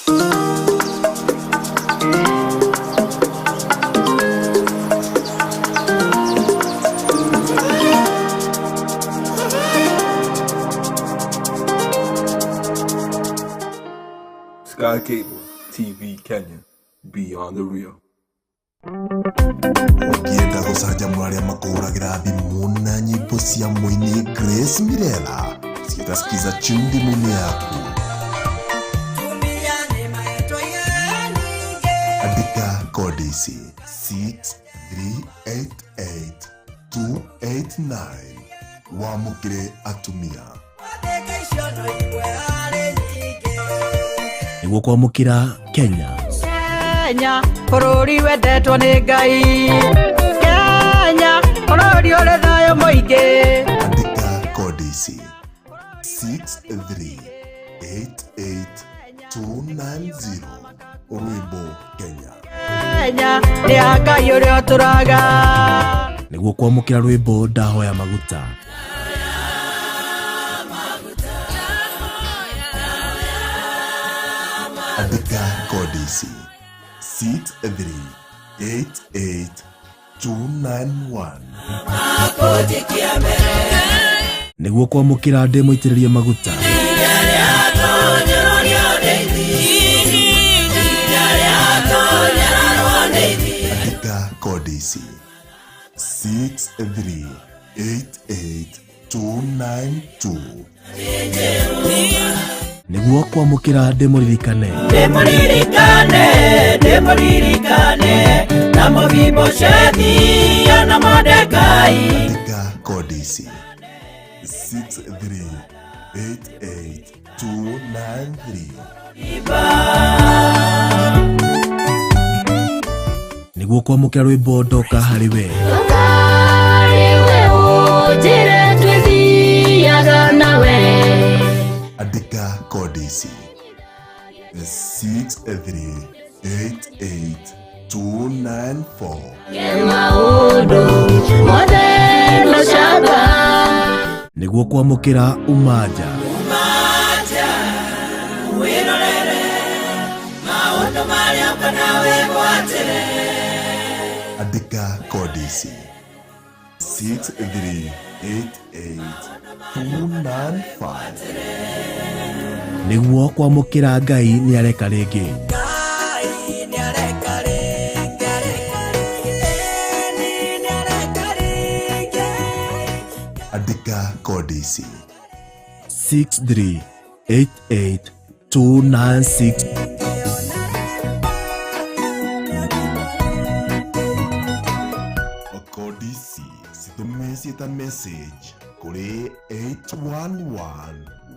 Sky Cable TV Kenya, Beyond the Real. Ukienda gucanjamũra arĩa makũhũragĩra thimũ na nyĩmbo cia mũini Grace Mirela citasikiza chimbi yaku. Andika kodi ici 6388289 wamũkĩre atumia. Nĩguo kwamũkĩra Kenya. Kenya, bũrũri wendetwo nĩ Ngai. Kenya, bũrũri ũrĩ thayũ mũingĩ. Andika kodi ici 6388290 Rwĩmbo Kenya. Kenya, nĩ ya Ngai ũrĩa ũtũraga. Nĩguo kwamũkĩra rwĩmbo ndahoya maguta. Andika kodi ici 6388291 Nĩguo kwamũkĩra ndemo itĩrĩrie maguta. Andika kodi ici 6388292 Nĩguo kwamũkĩra ndemo ririkane. Ndĩmũririkane na mũvimbo cia na Mordekai. Andika kodi ici 6388293 Nĩguo kwamũkĩra rwĩmbo ndoka harĩ we. Andika kodi ici 6388294 Nĩguo kwamũkĩra umaja. Andika kodi ici 6388295 Nĩguo kwamũkĩra Ngai nĩ areka rĩngĩ. Andika kodi ici 6388296 kodi ici citũme ta message kuri 811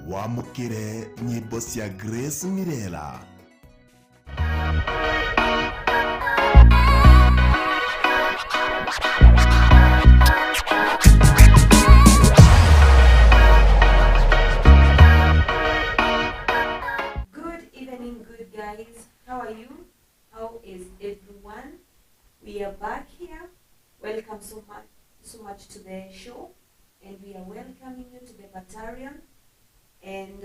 wamũkĩre nyĩmbo cia Grace Mirela. Good evening, good guys. How are you? How is everyone? We are back here. Welcome so much to the show, and we are welcoming you to the Battalion. And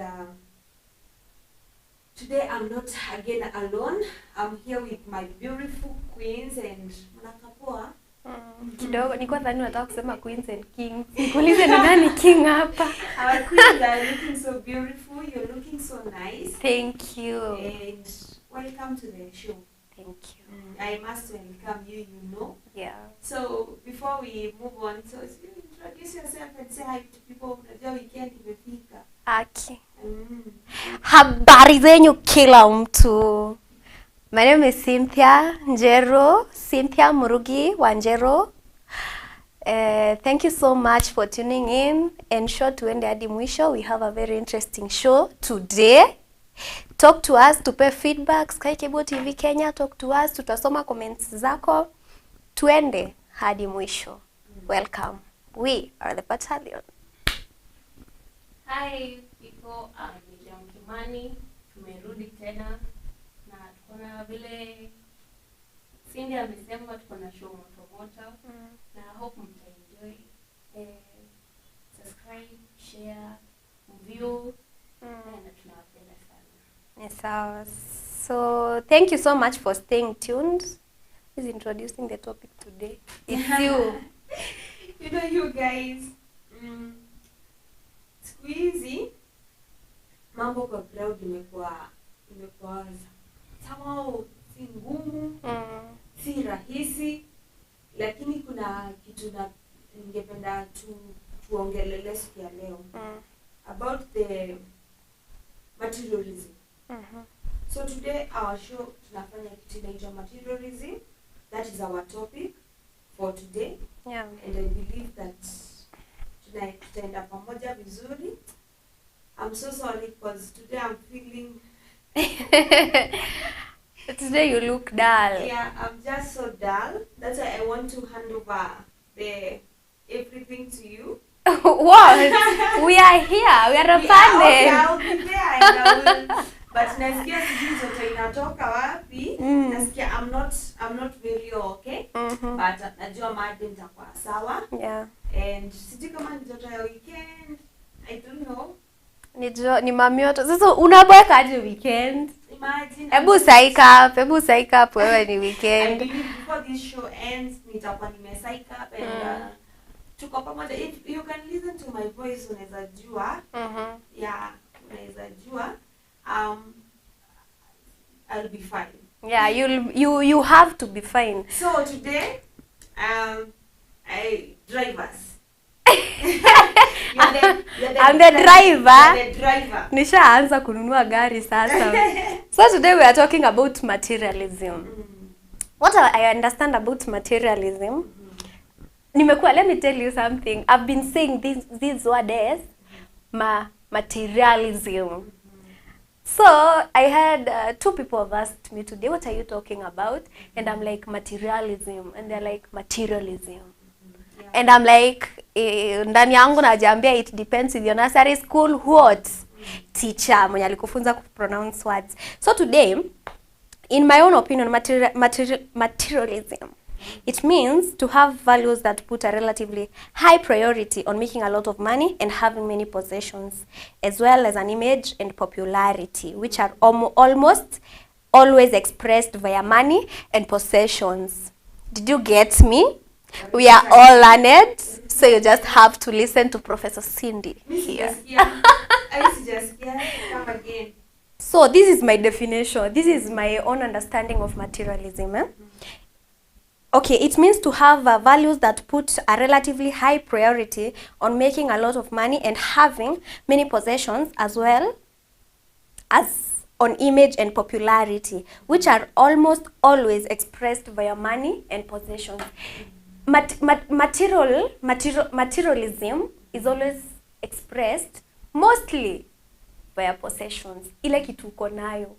today I'm not again alone. I'm here with my beautiful queens and mnakapoa. Kidogo nilikuwa dhani unataka kusema queens and kings. Nikuulize ni nani king hapa? Our queens are looking so beautiful. You're looking so nice. Thank you. And welcome to the show. Thank you. I must welcome you, you know. Yeah. So before we move on, so you introduce yourself and say hi to people. Unajua weekend imefika. Aki. Habari zenyu kila mtu. My name is Cynthia Njero, Cynthia Murugi Wanjero. Thank you so much for tuning in. Ensure tuende hadi mwisho. We have a very interesting show today. Talk to us, tupe feedback. Sky Cable TV Kenya, talk to us. Tutasoma comments zako. Tuende hadi mwisho. Welcome. We are the Battalion. Hi people, I'm Kimani. Tumerudi tena na tuko na vile Cindy amesema tuko na show moto na hope mtaenjoy. Subscribe, share, view na tunawapenda sana. Yes, So thank you so much for staying tuned. Who's introducing the topic today? It's you. You know, you guys, siku hizi mambo kwa crowd imekuwa somehow si ngumu, si rahisi, lakini kuna kitu na ningependa tuongelele siku ya leo about the materialism. So today our show tunafanya kitu inaitwa materialism. That is our topic for today. Yeah. And I believe that tutaenda pamoja vizuri. I'm so sorry because today I'm feeling Today you look dull. yeah, I'm just so dull. That's why I want to hand over everything to you. What? We are here. We are a panel. Okay, I'll be there and I will. But nasikia sijui zote inatoka wapi. Nasikia I'm not very okay. But najua madi nitakuwa sawa. Yeah. And sijui kama ni joto ya weekend. I don't know. Ni mamioto. Sasa unabweka aje weekend? Imagine. Hebu psych up wewe ni weekend. I believe before this show ends nitakuwa psych up and tuko pamoja. If you can listen to my voice unaweza jua. Yeah, unaweza jua. I'll be fine. Yeah, you have to be fine. So today, drivers. I'm the driver. You're the driver. Nishaanza kununua gari sasa. So today we are talking about materialism. What I understand about materialism, let me tell you something. I've been saying these words, materialism. So I had two people have asked me today, what are you talking about? And I'm like, materialism. And they're like, materialism. Yeah. And I'm like, ndani yangu najiambia it depends with your nursery school what teacher mwenye alikufunza kupronounce words. So today, in my own opinion, materialism, it means to have values that put a relatively high priority on making a lot of money and having many possessions, as well as an image and popularity, which are almost always expressed via money and possessions. Did you get me? We are all learned, so you just have to listen to Professor Cindy here. Come again. So this is my definition. This is my own understanding of materialism. Okay, it means to have values that put a relatively high priority on making a lot of money and having many possessions, as well as on image and popularity, which are almost always expressed via money and possessions. Materialism is always expressed mostly via possessions. Ile kitu uko nayo,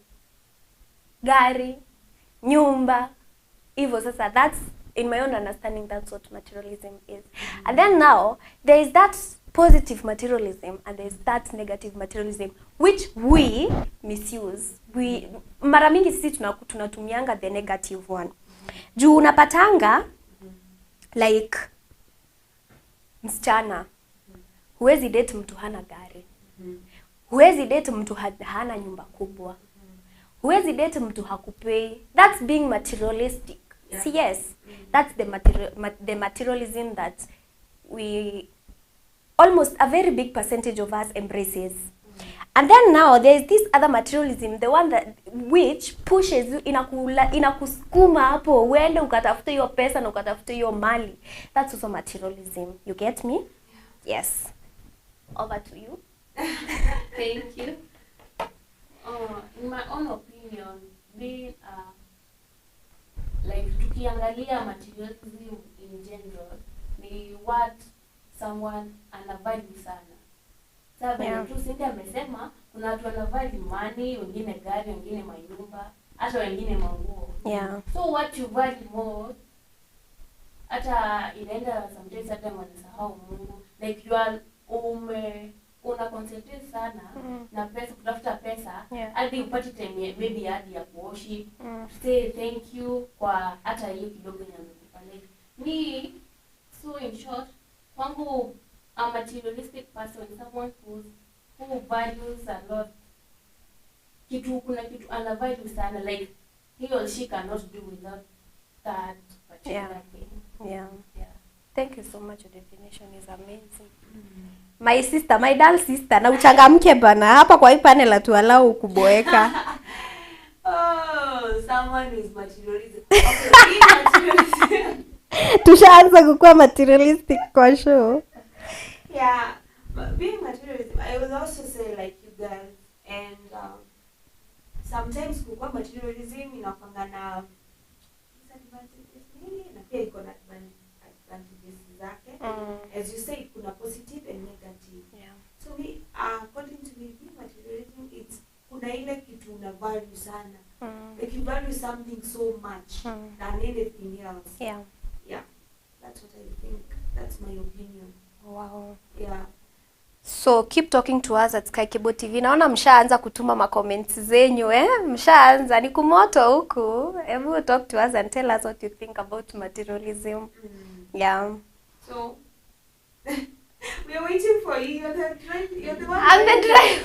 gari, nyumba, hivyo sasa. That's, in my own understanding, that's what materialism is. And then now there is that positive materialism and there is that negative materialism, which we misuse. Mara mingi sisi tunatumianga the negative one. Juu unapatanga like msichana, huwezi date mtu hana gari, huwezi date mtu hana nyumba kubwa, huwezi date mtu hakupei. That's being materialistic. Yeah. See, yes, that's the materialism that we almost a very big percentage of us embraces. And then now there's this other materialism, the one that which pushes you, inakusukuma hapo uende ukatafute hiyo pesa na ukatafute hiyo mali. That's also materialism. You get me? Yeah. Yes. Over to you. Thank you. In my own opinion, being like tukiangalia materialism in general ni what someone anavalue sana. Sababu yeah. Tu Cindy amesema kuna watu wanavalue money, wengine gari, wengine manyumba, hata wengine manguo. Yeah. So what you value more, hata inaenda sometimes hata wanasahau Mungu. Like you are una concentrate sana na pesa, kutafuta pesa hadi upate time maybe hadi ya kuoshi, say thank you kwa hata hiyo kidogo nyamekupa. Like me, so in short, kwangu a materialistic person is someone who values a lot kuna kitu ana value sana, like he or she cannot do without that particular thing. Yeah. Thank you so much. Your definition is amazing. My sister, my darling sister, na uchangamke bana. Hapa kwa hii panel atualau kuboeka. Oh, someone is materialism. Okay, materialism. Tushaanza kukua materialistic kwa show. Yeah, but being materialism, I would also say like you guys, and sometimes kukua materialism inakwanga na disadvantages mingi na pia iko na advantages zake. As you say, kuna positive and negative. Yeah. So we, according to me, being materialism, it's kuna ile kitu una value sana. Like you value something so much than anything else. Yeah. Yeah, that's what I think. That's my opinion. Wow. Yeah. So keep talking to us at Sky Cable TV. Naona mshaanza kutuma ma comments zenyu mshaanza ni kumoto huku. Hebu talk to us and tell us what you think about materialism. Yeah. So we are waiting for you. You're the one. I'm the driver.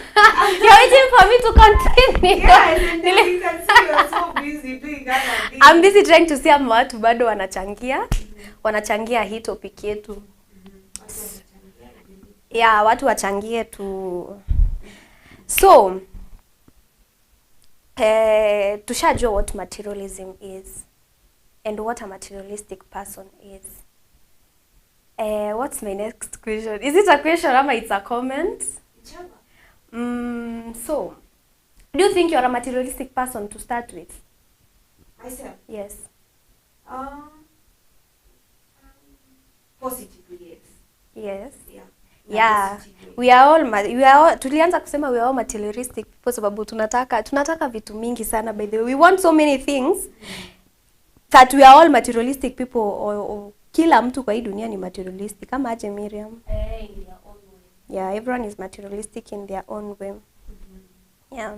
You're waiting for me to continue. Yes, and then you can see you're so busy doing other things. I'm busy trying to see ama watu bado wanachangia. Wanachangia hii topic yetu. Yeah, watu wachangie tu. So, tushajua what materialism is and what a materialistic person is. What's my next question? Is it a question or it's a comment? So, do you think you're a materialistic person to start with? Myself? Yes. Positively, yes. Yes. Yeah. Yeah, we are all tulianza kusema we are all materialistic kwa sababu tunataka vitu mingi sana. By the way, we want so many things that we are all materialistic people, or kila mtu kwa hii dunia ni materialistic kama aje Miriam. In their own way. Yeah, everyone is materialistic in their own way. Yeah.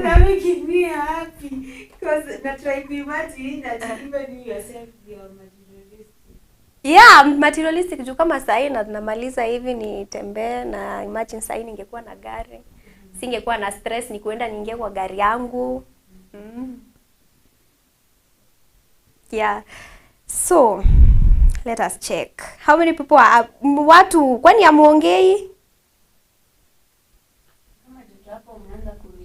That making me happy because that try to imagine that even you yourself you are materialistic. Yeah, materialistic juu kama sahi na tunamaliza hivi ni tembee na imagine sahi ningekuwa na gari. Singekuwa na stress ni kuenda niingie kwa gari yangu. Yeah. So, let us check. How many people are watu kwani amuongei? Kama joto hapo umeanza kueleza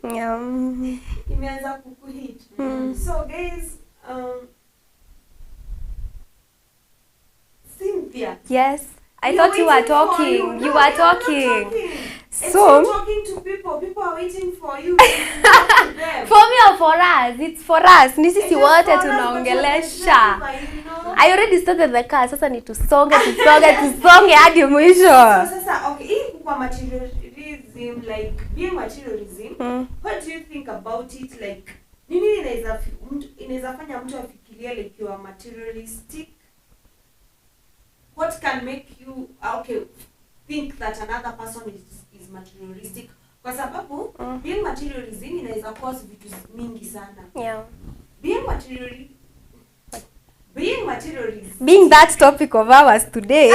Yeah. Imeanza kukuhit. So guys, Cynthia. Yes. I We thought are you were waiting for talking. you. You No, were I'm not talking. talking. So, It's you talking to people. People are waiting for you. To talk to them. for me or for us? It's for us. Ni It's sisi just wote for us, but tunaongelesha. you know? I already started the car. Sasa ni tusonge hadi mwisho. So sasa, okay, hii kwa materialism, like being materialism, what do you think about it? Like, nini inaweza fanya mtu afikirie like you are materialistic? What can make you think that another person is materialistic? Kwa sababu being materialism inaweza cause vitu mingi sana. Yeah. Being materialistic. Being that topic of ours today.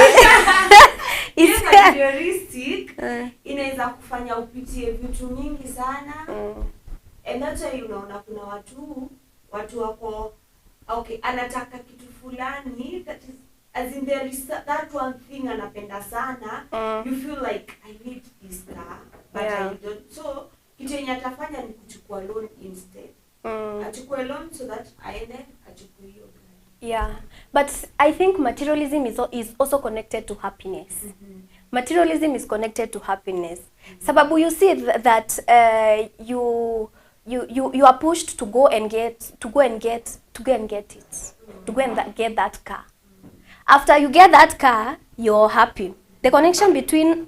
Being materialistic inaweza kufanya upitie vitu mingi sana. And that's why unaona kuna watu wako anataka kitu fulani, that is, as in there is that one thing anapenda sana. You feel like I need this car, but I don't. So kitu yenye atafanya ni kuchukua loan instead. Achukue loan so that aende achukue hiyo gari. Yeah, but I think materialism is also connected to happiness. Materialism is connected to happiness. Sababu you see that you are pushed to go and get that car. After you get that car, you're happy. The connection between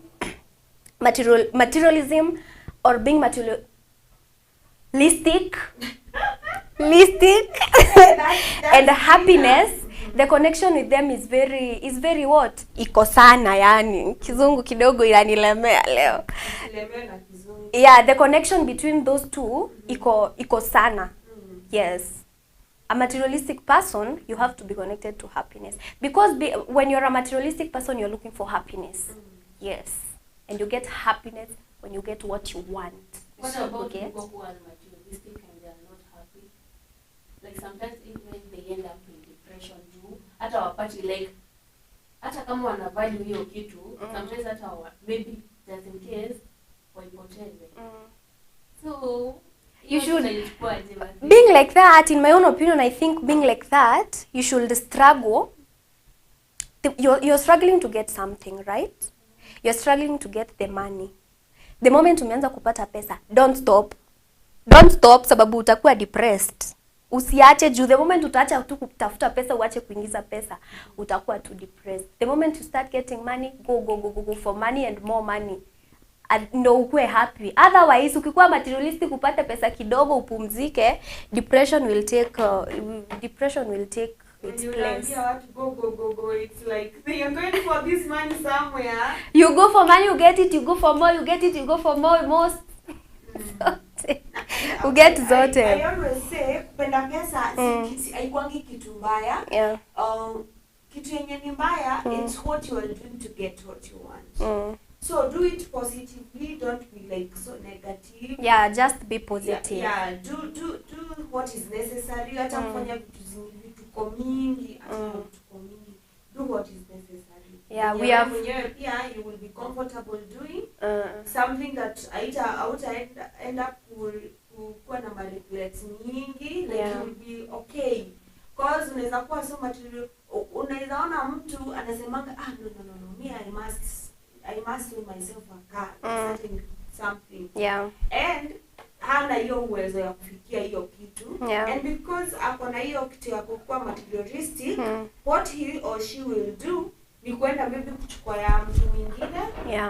materialism or being materialistic and happiness, the connection with them is very what? Iko sana yani. Kizungu kidogo inanilemea leo. Yeah, the connection between those two iko sana. Yes. a materialistic person, you have to be connected to happiness. Because when you're a materialistic person, you're looking for happiness. Yes. And you get happiness when you get what you want. What So about you get? people who are materialistic and they are not happy? Like sometimes even they end up in depression too. Hata wapati like, hata kama wana value hiyo kitu, sometimes hata maybe just in case waipoteze. So You should, being like that, in my own opinion, I think being like that, you should struggle. You're struggling to get something, right? You're struggling to get the money. The moment umeanza kupata pesa, don't stop. Don't stop sababu utakuwa depressed. Usiache juu the moment utaacha tu kutafuta pesa, uache kuingiza pesa, utakuwa too depressed. The moment you start getting money, go for money and more money. Ndo ukue happy. Otherwise ukikuwa materialistic upate pesa kidogo upumzike, depression will take its place. Go, it's like they are going for this money somewhere. You go for money, you get it, you go for more, you get it, you go for more, most. You get zote. I always say kupenda pesa haikuangi kitu mbaya. Yeah. Kitu yenye ni mbaya, it's what you are doing to get what you want. So do it positively, don't be like so negative. Yeah, just be positive. Yeah, do what is necessary. Hata kufanya vituko mingi, do what is necessary. Yeah, we have you will be comfortable doing something that end up kuwa na regrets mingi, like you will be okay. Cause unaweza kuwa so material, unaweza ona mtu anasemanga no, me I must do myself a car, something. Yeah. And hana hiyo uwezo ya kufikia hiyo kitu. Yeah. And because akona hiyo kitu ya kukuwa materialistic, what he or she will do ni kwenda maybe kuchukua ya mtu mwingine,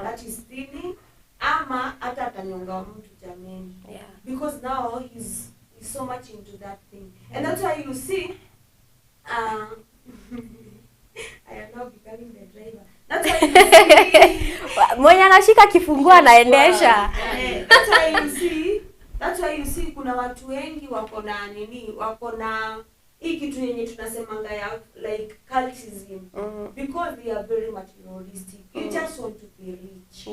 that is stealing, ama hata atanyonga mtu jameni. Yeah. Because now he's so much into that thing. And that's why you see I am now becoming the driver. That's why you see mwenye anashika kifungua anaendesha. That's why you see kuna watu wengi wako na hii kitu yenye tunasemanga ya like cultism, because they are very materialistic. You just want to be rich.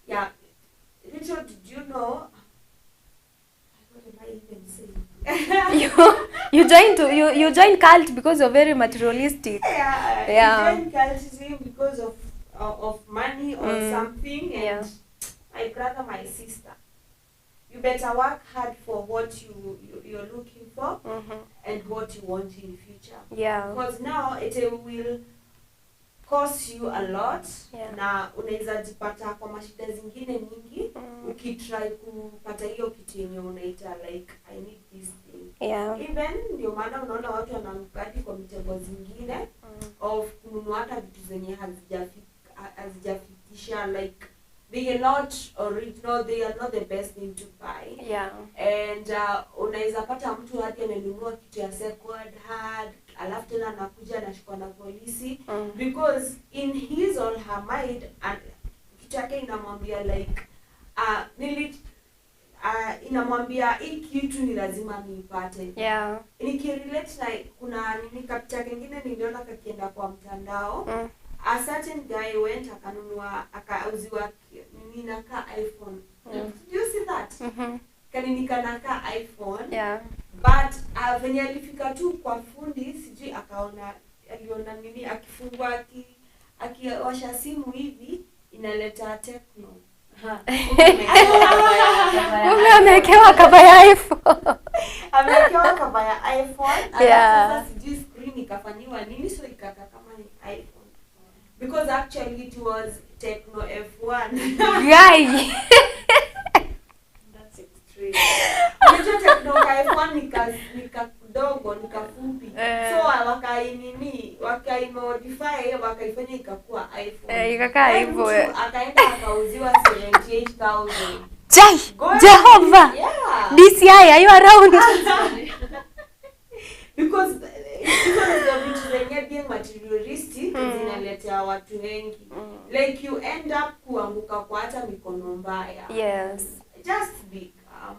Yeah. Richard, did you know? What am I even saying? you join cult because you're very materialistic. Yeah. You join cultism because of money or something, and my brother, my sister, you better work hard for what you're looking for and what you want in future. Yeah. Because now it will cost you a lot. Na unaweza jipata kwa mashida zingine nyingi ukitry kupata hiyo kitu yenye unaita like I need this thing. Even ndio maana unaona watu wanamkadi kwa mitego zingine of kununua hata vitu zenye hazijafikisha, like they are not original, they are not the best thing to buy. And unaweza pata mtu hadi amenunua kitu ya second hand, alafu tena anakuja anashikwa na polisi because in his or her mind kitu yake inamwambia like inamwambia hii kitu ni lazima niipate. Nikirelate na kuna nini kapita kingine niliona kakienda kwa mtandao. A certain guy went akauziwa nini naka iPhone. Do you see that? Kanini kanaka iPhone. But venye alifika tu kwa fundi sijui aliona nini akifungua akiwasha simu hivi inaleta Techno. Amewekewa cover ya iPhone. Amewekewa cover ya iPhone. Sasa sijui screen ikafanywa nini so ikaka kama ni iPhone. Because actually it was Techno F1. Guy. That's extreme. Unajua Techno F1 nika kidogo nikafupi. So wakaimodify wakaifanya ikakuwa iPhone. Ikakaa hivyo. Akaenda akauziwa 78,000. Jehovah. DCI, are you around? Because the vitu zenye being materialistic zinaletea watu wengi. Like you end up kuanguka kwa hata mikono mbaya. Yes. Just be calm.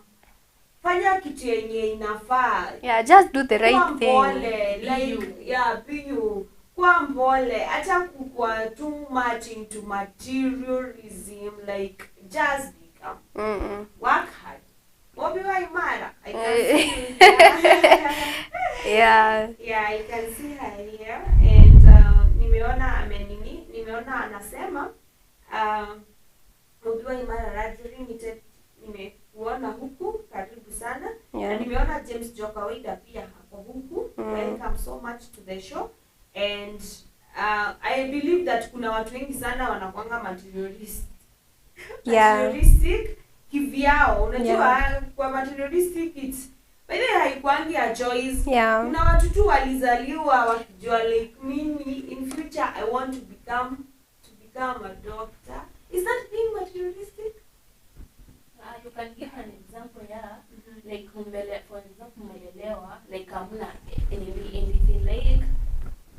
fanya kitu yenye inafaa. Yeah, just do the right Kwa thing. mpole, like, yeah, be you. Kwa mpole, hata kukua too much into materialism, like, just become. Work hard. Obiwa imara. I can see you here. Yeah. Yeah, I can see her here. And nimeona anasema Obiwa imara Radio Limited nimekuona huku karibu sana. Yeah. Na nimeona James Jokawaida pia hapo huku. Welcome so much to the show. And I believe that kuna watu wengi sana wanakuanga materialistic. Yeah. Materialistic kivyao. Unajua kwa materialistic it's by the haikuangi a choice. Yeah. Kuna watu tu walizaliwa wakijua like mimi in future I want to become a doctor. Is that being materialistic? You can give an example, yeah. Like, for example, umelelewa, like, hamna anything like,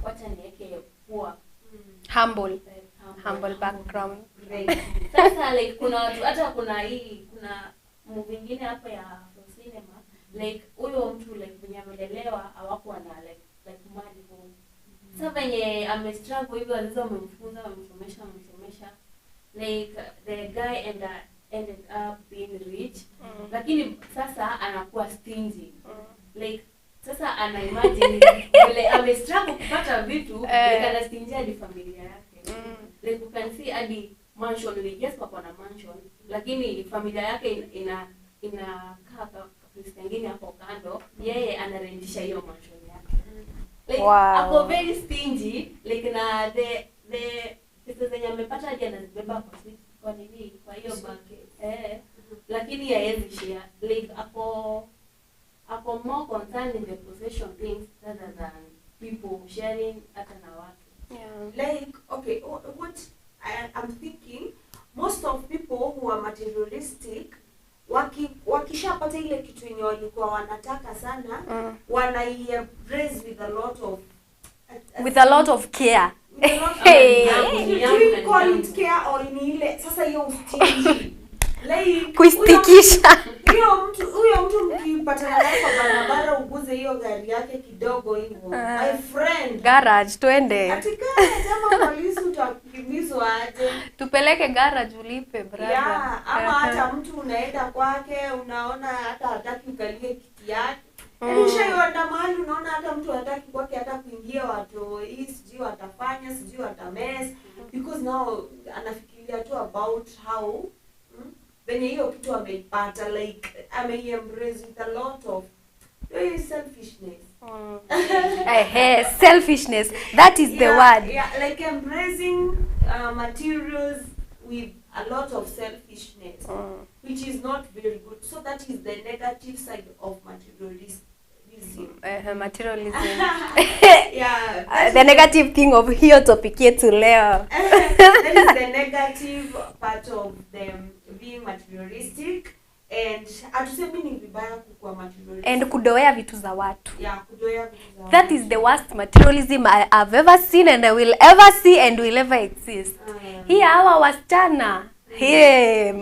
wacha nieke poor. Humble background. Right. Sasa, like, kuna watu, hata kuna movie ingine hapa ya cinema, like, huyo mtu, like, venye amelelewa, hawakuwa na, like, mali home. Sasa venye amestruggle hivyo, wazazi wamemfunza, wamemsomesha, like, the guy ended up being rich, lakini sasa anakuwa stingy. Like, sasa ana imagine vile amestruggle kupata vitu, like anastingy hadi familia yake. Like you can see hadi mansion, yes pako na mansion, lakini familia yake inakaa place nyingine hapo kando, yeye anarentisha hiyo mansion yake. Like ako very stingy, like na the pesa zenye amepata hadi anazibeba kwa nini kwa hiyo bucket. Lakini haezi share. Like ako more concerned in the possession things rather than people sharing hata na watu. Yeah. Like, okay, what I'm thinking, most of people who are materialistic, wakishapata ile kitu yenye walikuwa wanataka sana, wanaiembrace with a lot of care. With a lot of you call it care or ni ile sasa hiyo stingy. Like kuistikisha. Huyo mtu mkipatana naye kwa barabara uguze hiyo gari yake kidogo hivyo. My friend. Garage twende. Katika kama polisi utakimbizwa aje. Tupeleke garage ulipe brother. Yeah, ama hata mtu unaenda kwake unaona hata hataki ukalie kiti yake. Ushaenda mahali unaona hata mtu hataki kwake hata kuingia watu hii sijui watafanya sijui watamess because now anafikiria tu about how venye hiyo kitu ameipata, like embrace with a lot of selfishness. Selfishness, that is the word. Yeah, like embracing materials with a lot of selfishness, which is not very good. So that is the negative side of materialism. Materialism. Yeah. The negative thing of hiyo topic yetu leo. That is the negative part of them being materialistic, and atusemi ni vibaya kuwa materialistic. And kudoea vitu za watu. Yeah, kudoea vitu za watu. That is the worst materialism I've ever seen and I will ever see and will ever exist. Hii hawa wasichana.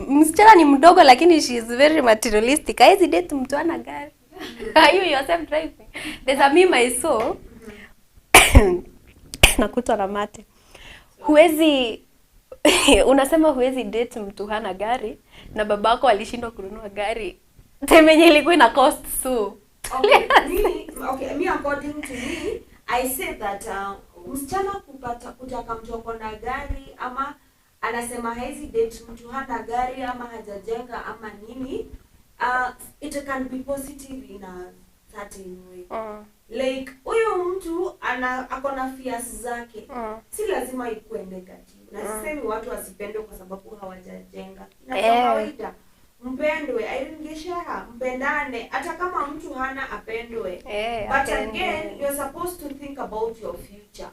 Msichana ni mdogo lakini she is very materialistic. Haizi date mtu ana gari. Are you yourself driving? There's a meme I saw. Nakutwa na mate. Huwezi unasema huwezi date mtu hana gari na babako alishindwa kununua gari. Temenye ilikuwa ina cost so. Me according to me, I say that msichana kutaka mtu ako na gari ama anasema haezi date mtu hana gari ama hajajenga ama nini, it can be positive in a certain way. Like huyo mtu ako na fears zake. Si lazima ikuwe negative. Na sisemi watu wasipendwe kwa sababu hawajajenga. Na kawaida mpendwe, airingeshara, mpendane hata kama mtu hana apendwe. But again, you're supposed to think about your future.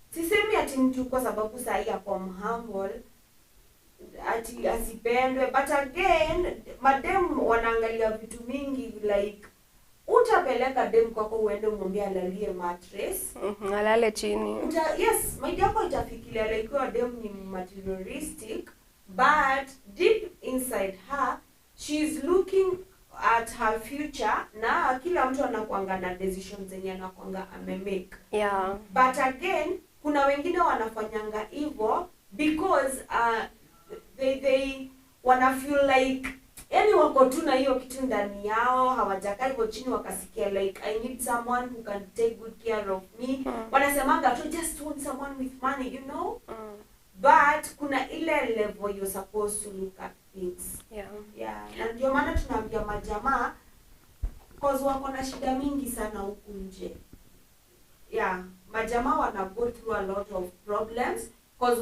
Sisemi ati mtu kwa sababu sahi yako humble ati asipendwe, but again madem wanaangalia vitu mingi, like utapeleka dem kwako uende umwambie alalie mattress, alale chini. Yes, my yako itafikiria like your dem ni materialistic, but deep inside her she is looking at her future, na kila mtu anakuanga na decisions zenye anakuanga amemake. Yeah. But again, kuna wengine wanafanyanga hivyo because they wana feel like yani wako tu na hiyo kitu ndani yao, hawajakaa hivyo chini wakasikia like I need someone who can take good care of me. Wanasemanga tu just want someone with money, you know. But kuna ile level you're supposed to look at things. Yeah. Na ndio maana tunaambia majamaa cause wako na shida mingi sana huku nje. Yeah, majamaa wana go through a lot of problems cause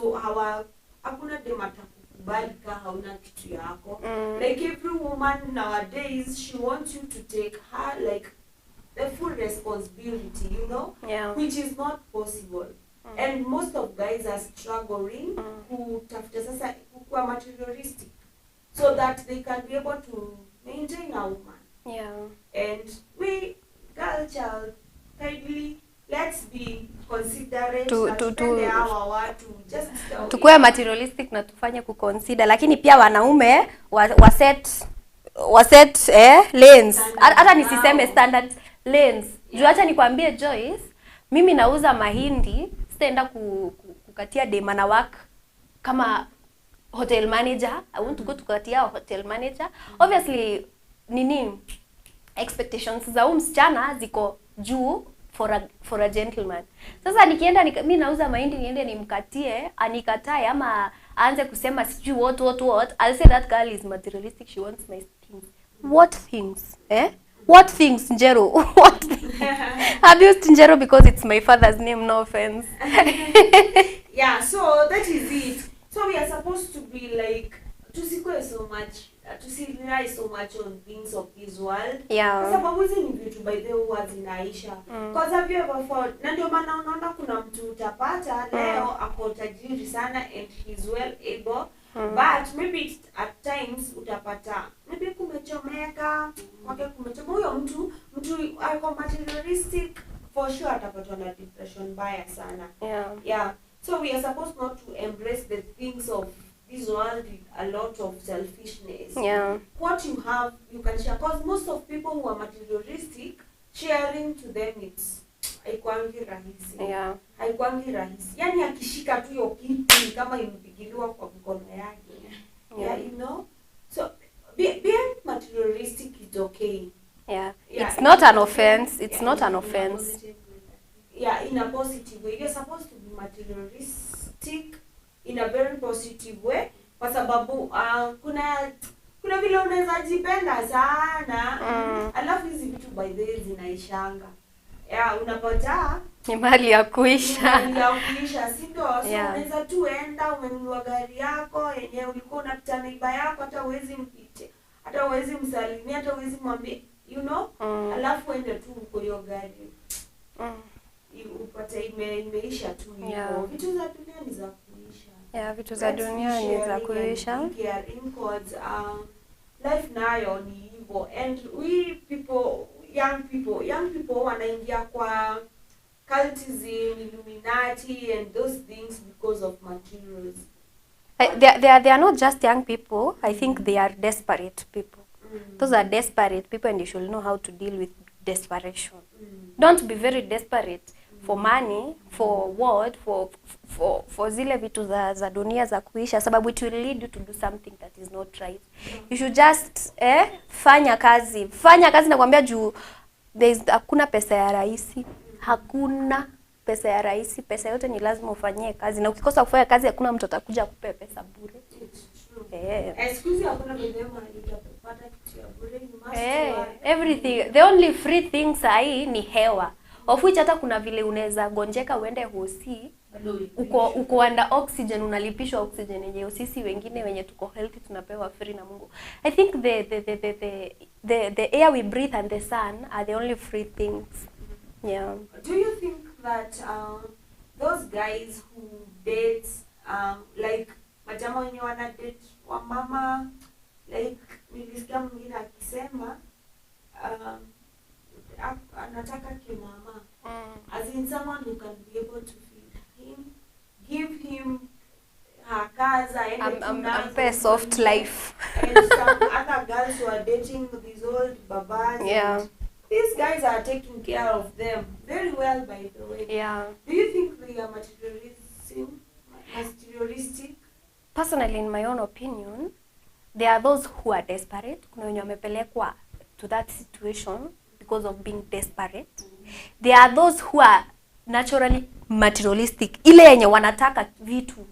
hakuna dem atakukubali kama hauna kitu yako. Like every woman nowadays, she wants you to take her like the full responsibility, you know, which is not possible. And most of guys are struggling kutafuta sasa kuwa materialistic so that they can be able to maintain a woman. And we, girl child, kindly let's be considerate tukue materialistic na tufanye kuconsider, lakini pia wanaume waset lanes, hata nisiseme standard lanes. Juu acha nikwambie Joyce, mimi nauza mahindi, sitaenda kukatia dema na work kama hotel manager. I want to go to katia hotel manager. Obviously expectations za msichana ziko juu for a gentleman. Sasa nikienda mimi nauza mahindi niende nimkatie, anikatae ama aanze kusema sijui what, I'll say that girl is materialistic, she wants nice things. What things? What things, Njero? What? I've used Njero because it's my father's name, no offense. Yeah, so that is it. So we are supposed to be like tusikwe so much, rely so much on things of this world. Kwa sababu hizi ni vitu by the way zinaisha. Because have you ever thought, na ndio maana unaona kuna mtu utapata leo ako tajiri sana and he's well able, but maybe at times utapata maybe kumechomeka, huyo mtu ako materialistic, for sure atapatwa na depression mbaya sana. Yeah. So we are supposed not to embrace the things of this world with a lot of selfishness. What you have, you can share. Because most of people who are materialistic, sharing to them, it's haikuangi rahisi. Haikuangi rahisi. Yani akishika tu hiyo kitu kama impigiliwa kwa mkono yake. You know? So being materialistic is okay. It's not an offense. It's not an offense. In a positive way. You're supposed to be materialistic in a very positive way, kwa sababu kuna vile unaweza jipenda sana alafu hizi vitu by the way zinaishanga. Unapata ni mali ya kuisha. Si ndio? So unaweza tu enda umenunua gari yako yenyewe ulikuwa unapita neighbor yako, hata huwezi mpite, hata huwezi msalimia, hata huwezi mwambie, you know, alafu ende tu uko hiyo gari upate imeisha tu hiyo. Vitu za dunia ni za kuisha. Vitu za dunia ni za kuisha. Life nayo ni hivyo. And we people, young people wanaingia kwa cultism, Illuminati and those things because of materials. They are not just young people. I think they are desperate people. Those are desperate people and you should know how to deal with desperation. Don't be very desperate for money, for what, for zile vitu za dunia za kuisha, sababu it will lead you to do something that is not right. You should just fanya kazi nakwambia, juu hakuna pesa ya rahisi. Hakuna pesa ya rahisi. Pesa yote ni lazima ufanyie kazi, na ukikosa kufanya kazi hakuna mtu atakuja kupe pesa bure. Excuse hakuna bedema utapata kitu ya bure, you must everything. The only free things ni hewa. Of which hata kuna vile unaweza gonjeka uende hosi, uko under oxygen, unalipishwa oxygen yenyewe. Sisi wengine wenye tuko healthy tunapewa free na Mungu. I think the air we breathe and the sun are the only free things. Do you think that those guys who date like majama wenye wana date wa mama, like nilisikia mwingine akisema anataka kimama, as in someone who can be able to feed him, give him her kaza and a soft life. And some other girls who are dating these old, babas. Yeah. And these guys are taking care of them very well, by the way. Yeah. Do you think they are materialistic? Personally, in my own opinion, there are those who are desperate. Kuna wenye wamepelekwa to that situation because of being desperate. There are those who are naturally materialistic. Ile yenye wanataka vitu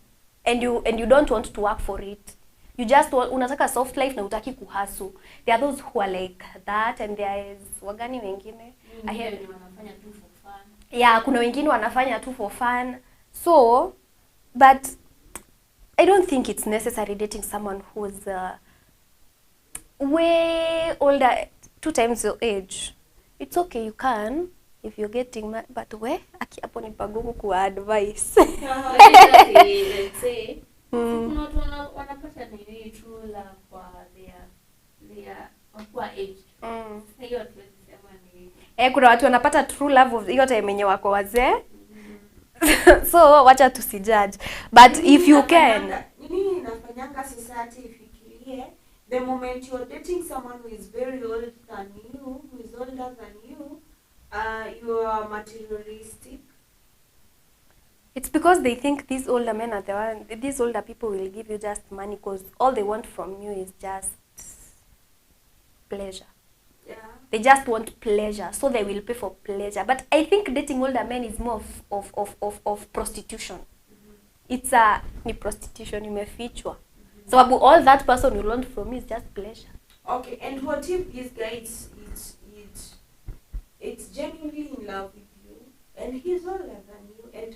and you don't want to work for it. You just unataka soft life na utaki kuhustle. There are those who are like that, and there is wagani wengine. I hear wanafanya tu for fun. Yeah, kuna wengine wanafanya tu for fun. So, but I don't think it's necessary dating someone who's way older, 2 times your age. It's okay, you can if you're getting married, but aki hapo ni pagumu kwa advice. Let's say kuna watu wanapata nini true love kwa their age. Hiyo tulisema ni Kuna watu wanapata true love of hiyo time yenye wako wazee. So wacha tusijudge, but if you can, nini inafanyanga society ifikirie the moment you're dating someone who is very old than you, who is older than you, you are materialistic. it's because they think these older men are the one, these older people will give you just money because all they want from you is just pleasure. Yeah. They just want pleasure, so they will pay for pleasure. But I think dating older men is more of prostitution. It's ni prostitution imefichwa. Sababu all that person will want from you is just pleasure. Okay, and what if this guy it's genuinely in love with you and he's older than you, and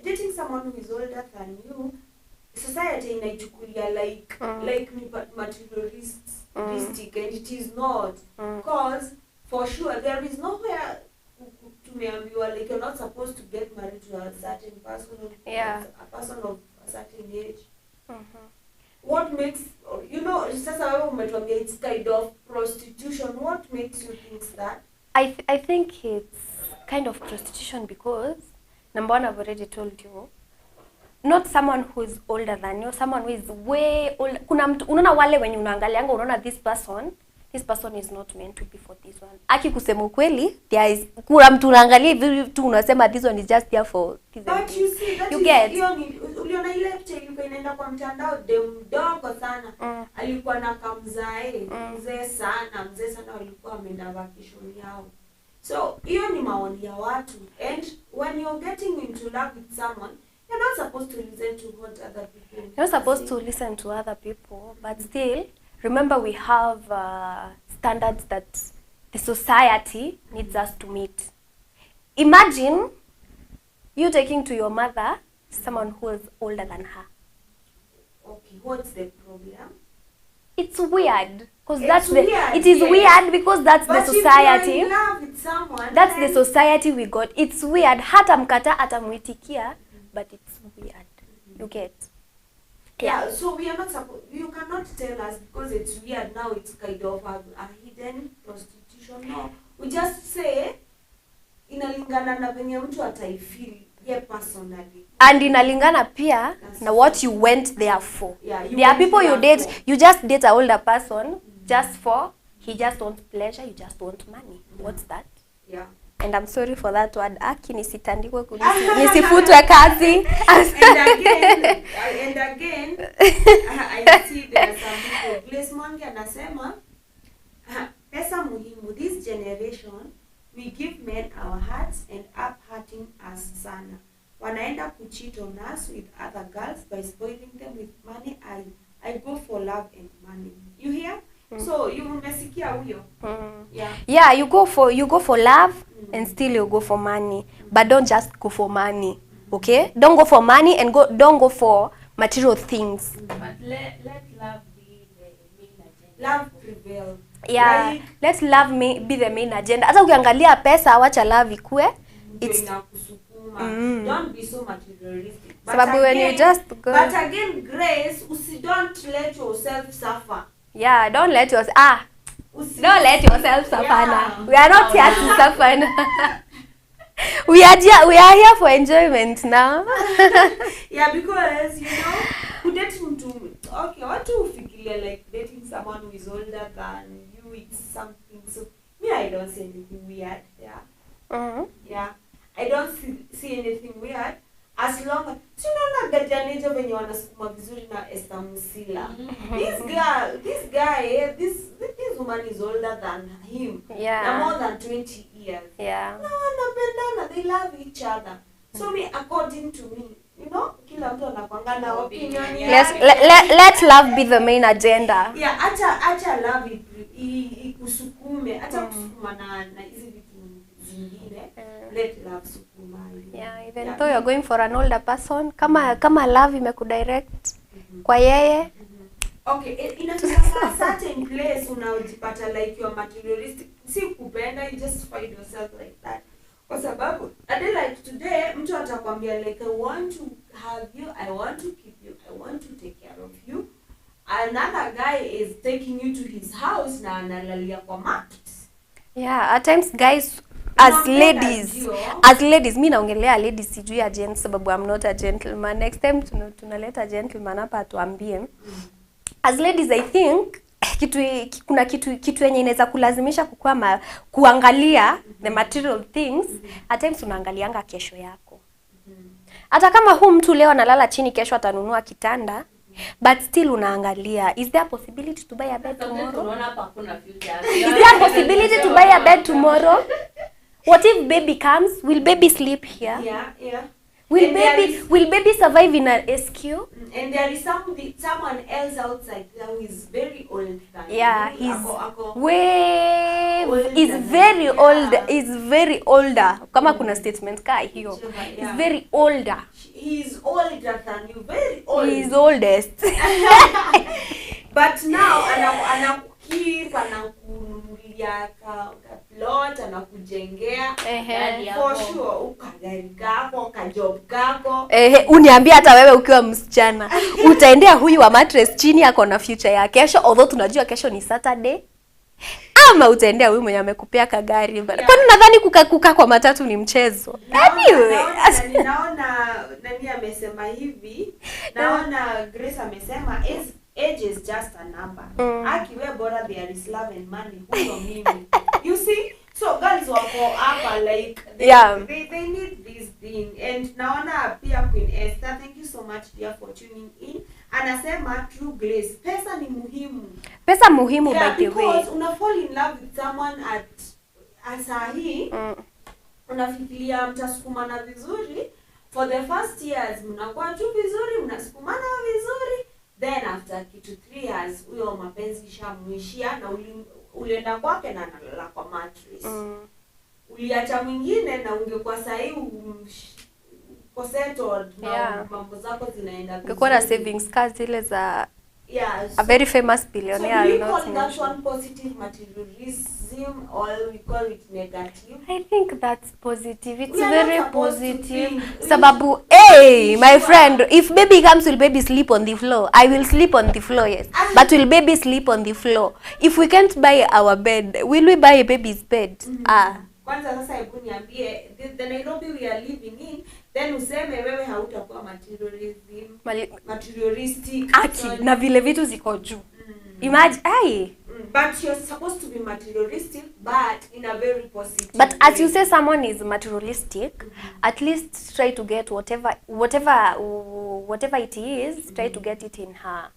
dating someone who is older than you, society inaichukulia like materialistic, and it is not, because for sure there is nowhere tumeambiwa like you're not supposed to get married to a certain person, a person of a certain age. What makes, sasa wewe umetuambia it's kind of prostitution, what makes you think that? I think it's kind of prostitution because number one, I've already told you, not someone who is older than you, someone who is way older. Kuna mtu unaona wale wenye unaangalianga unaona this person is not meant to be for this one. Aki kusema ukweli, there is kuna mtu unaangalia hivi tu unasema this one is just here for this. But you see that you get uliona ile picha ilikuwa inaenda kwa mtandao, mdogo sana. Alikuwa na kamzae, mzee sana walikuwa wameenda vacation yao. So hiyo ni maoni ya watu, and when you're getting into love with someone, you're not supposed to listen to what other people say. You're not supposed to listen to other people, but still, remember we have standards that the society needs us to meet. Imagine you taking to your mother someone who is older than her. Okay, what's the problem? It's weird because It is weird because that's but the society. If you're in love with someone, that's the society we got. It's weird. Hata mkata atamuitikia, but it's weird. You get? Yeah, so we are not supposed, you cannot tell us because it's weird now, it's kind of a hidden prostitution. No, we just say inalingana na venye mtu ataifeel personally, and inalingana pia na what you went there for. Yeah, there are people you date, you just date an older person just for, he just wants pleasure, you just want money. What's that? Yeah. And I'm sorry for that word. Aki nisitandikwe nisifutwe kazi. and again I see there are some people, Blaze Monge anasema pesa muhimu. This generation we give men our hearts and up hurting us sana. Wanaenda kucheat on us with other girls by spoiling them with money. I go for love and money. You hear? So you umesikia huyo? Yeah, you go for love and still you go for money, but don't just go for money. Okay? Don't go for money and don't go for material things. But let love be the main agenda. Love prevail. Yeah, like, let love be the main agenda. Hata ukiangalia pesa, wacha love ikue. It's inakusukuma. Don't be so materialistic. Sababu when you just go. But again, Grace, don't let yourself suffer. Yeah, don't let yourself suffer. Yeah. We are not here to suffer. we are here for enjoyment now. Yeah, because dating to, okay, what do you feel like dating someone who is older than Me, I don't see anything weird there. Yeah, I don't see anything weird as long as si unaona Battalion venye wanasukuma vizuri na Esther Musila. This guy, this woman is older than him. Yeah. More than 20 years. Yeah. No, wanapendana, they love each other. So me, according to me, you know, kila mtu anakuanga na opinion yake. Let love be the main agenda. Yeah, acha love ikusukume, acha kusukuma na hizi vitu zingine. Let love sukuma. Yeah, even though you're going for an older person, kama love imekudirect kwa yeye. Okay, inafika certain place unaojipata like you're materialistic. Si kupenda, you just find yourself like that. Kwa sababu, like today, mtu atakwambia like, I want to have you, I want to keep you, I want to take care of you. Another guy is taking you to his house na analalia kwa mattress. Yeah, at times guys, as ladies, mi naongelea ladies sijui ya gents sababu I'm not a gentleman. Next time tunaleta gentleman hapa atuambie. As ladies, I think kuna kitu yenye inaweza kulazimisha kuangalia the material things. At times unaangalianga kesho yako. Hata kama huu mtu leo analala chini, kesho atanunua kitanda, but still unaangalia, is there a possibility to buy a bed tomorrow? Is there a possibility to buy a bed tomorrow? What if baby comes? Will baby sleep here? Yeah. Will baby survive in an SQ? And there is someone else outside who is very old. Yeah, he's very older. Kama kuna statement ka hiyo. He's very older. He's older than you, very old. He's oldest. But now anakununulia ka plot, anakujengea. For sure, ukagari kako, kajob kako. Uniambia hata wewe ukiwa msichana, utaendea huyu wa mattress chini yako na future ya kesho, although tunajua kesho ni Saturday. Ama utaendea huyu mwenye amekupea kagari. Kwani nadhani kukaa kwa matatu ni mchezo? Anyway, naona nani amesema hivi? Naona Grace amesema age is just a number. Akiwe bora there is love and money. Huyo mimi. You see? So girls wako hapa like they need this thing. And naona pia Queen Esther, thank you so much dear for tuning in. Anasema true Grace, pesa ni muhimu. Pesa muhimu by the way. Because una fall in love with someone at asahi. Unafikiria mtasukumana vizuri. For the first years mnakuwa tu vizuri, mnasukumana vizuri. Then after 3 years huyo mapenzi shamuishia na ulienda kwake na analala kwa mattress. Uliacha mwingine na ungekuwa sahi settled na mambo zako zinaenda vizuri. Ungekuwa na savings cards zile za Yes. A very famous billionaire. So we call that one positive materialism or we call it negative? I think that's positive. It's We are very not supposed to positive. think. Sababu, hey, my friend, if baby comes, will baby sleep on the floor? I will sleep on the floor, yes. But will baby sleep on the floor? If we can't buy our bed, will we buy a baby's bed? Kwanza sasa hebu niambie, the Nairobi we are living in, then useme wewe hautakuwa materialistic. Aki, na vile vitu ziko juu. Imagine, but you're supposed to be materialistic, but in a very positive But way. as you say, someone is materialistic, at least try to get whatever it is, try to get it in her.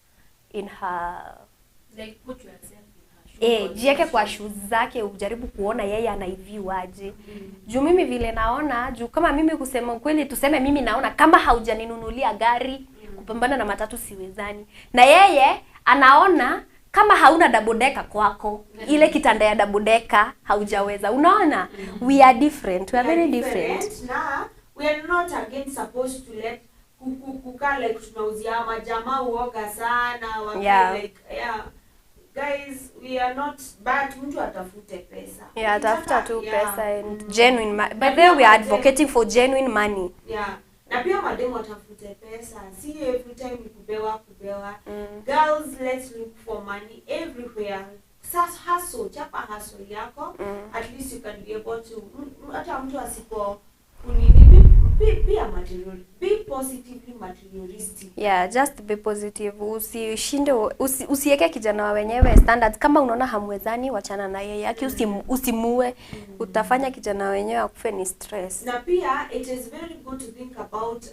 Like put yourself in her shoes. Jieke kwa shoes zake, ujaribu kuona yeye anaiviu aje. Juu mimi vile naona, juu kama mimi kusema kweli, tuseme mimi naona kama haujaninunulia gari, kupambana na matatu siwezani. Na yeye anaona kama hauna double decker kwako, ile kitanda ya double decker haujaweza. Unaona? We are different. We are very different. Now, we are not again supposed to let kuka like tunauzia majamaa uoga sana like guys, we are not bad, mtu atafute pesa. Atafuta tu pesa and genuine by the way, we are advocating for genuine money. Na pia mademu atafute pesa. See every time ni kupewa. Girls, let's look for money everywhere. Hustle, chapa hustle yako. At least you can be able to hata mtu asipo kunini be positively materialistic. Yeah, just be positive. Usiweke kijana wa wenyewe standards. Kama unaona hamwezani, wachana na yeye. Aki usimue, utafanya kijana wenyewe akufe ni stress. Na pia it is very good to think about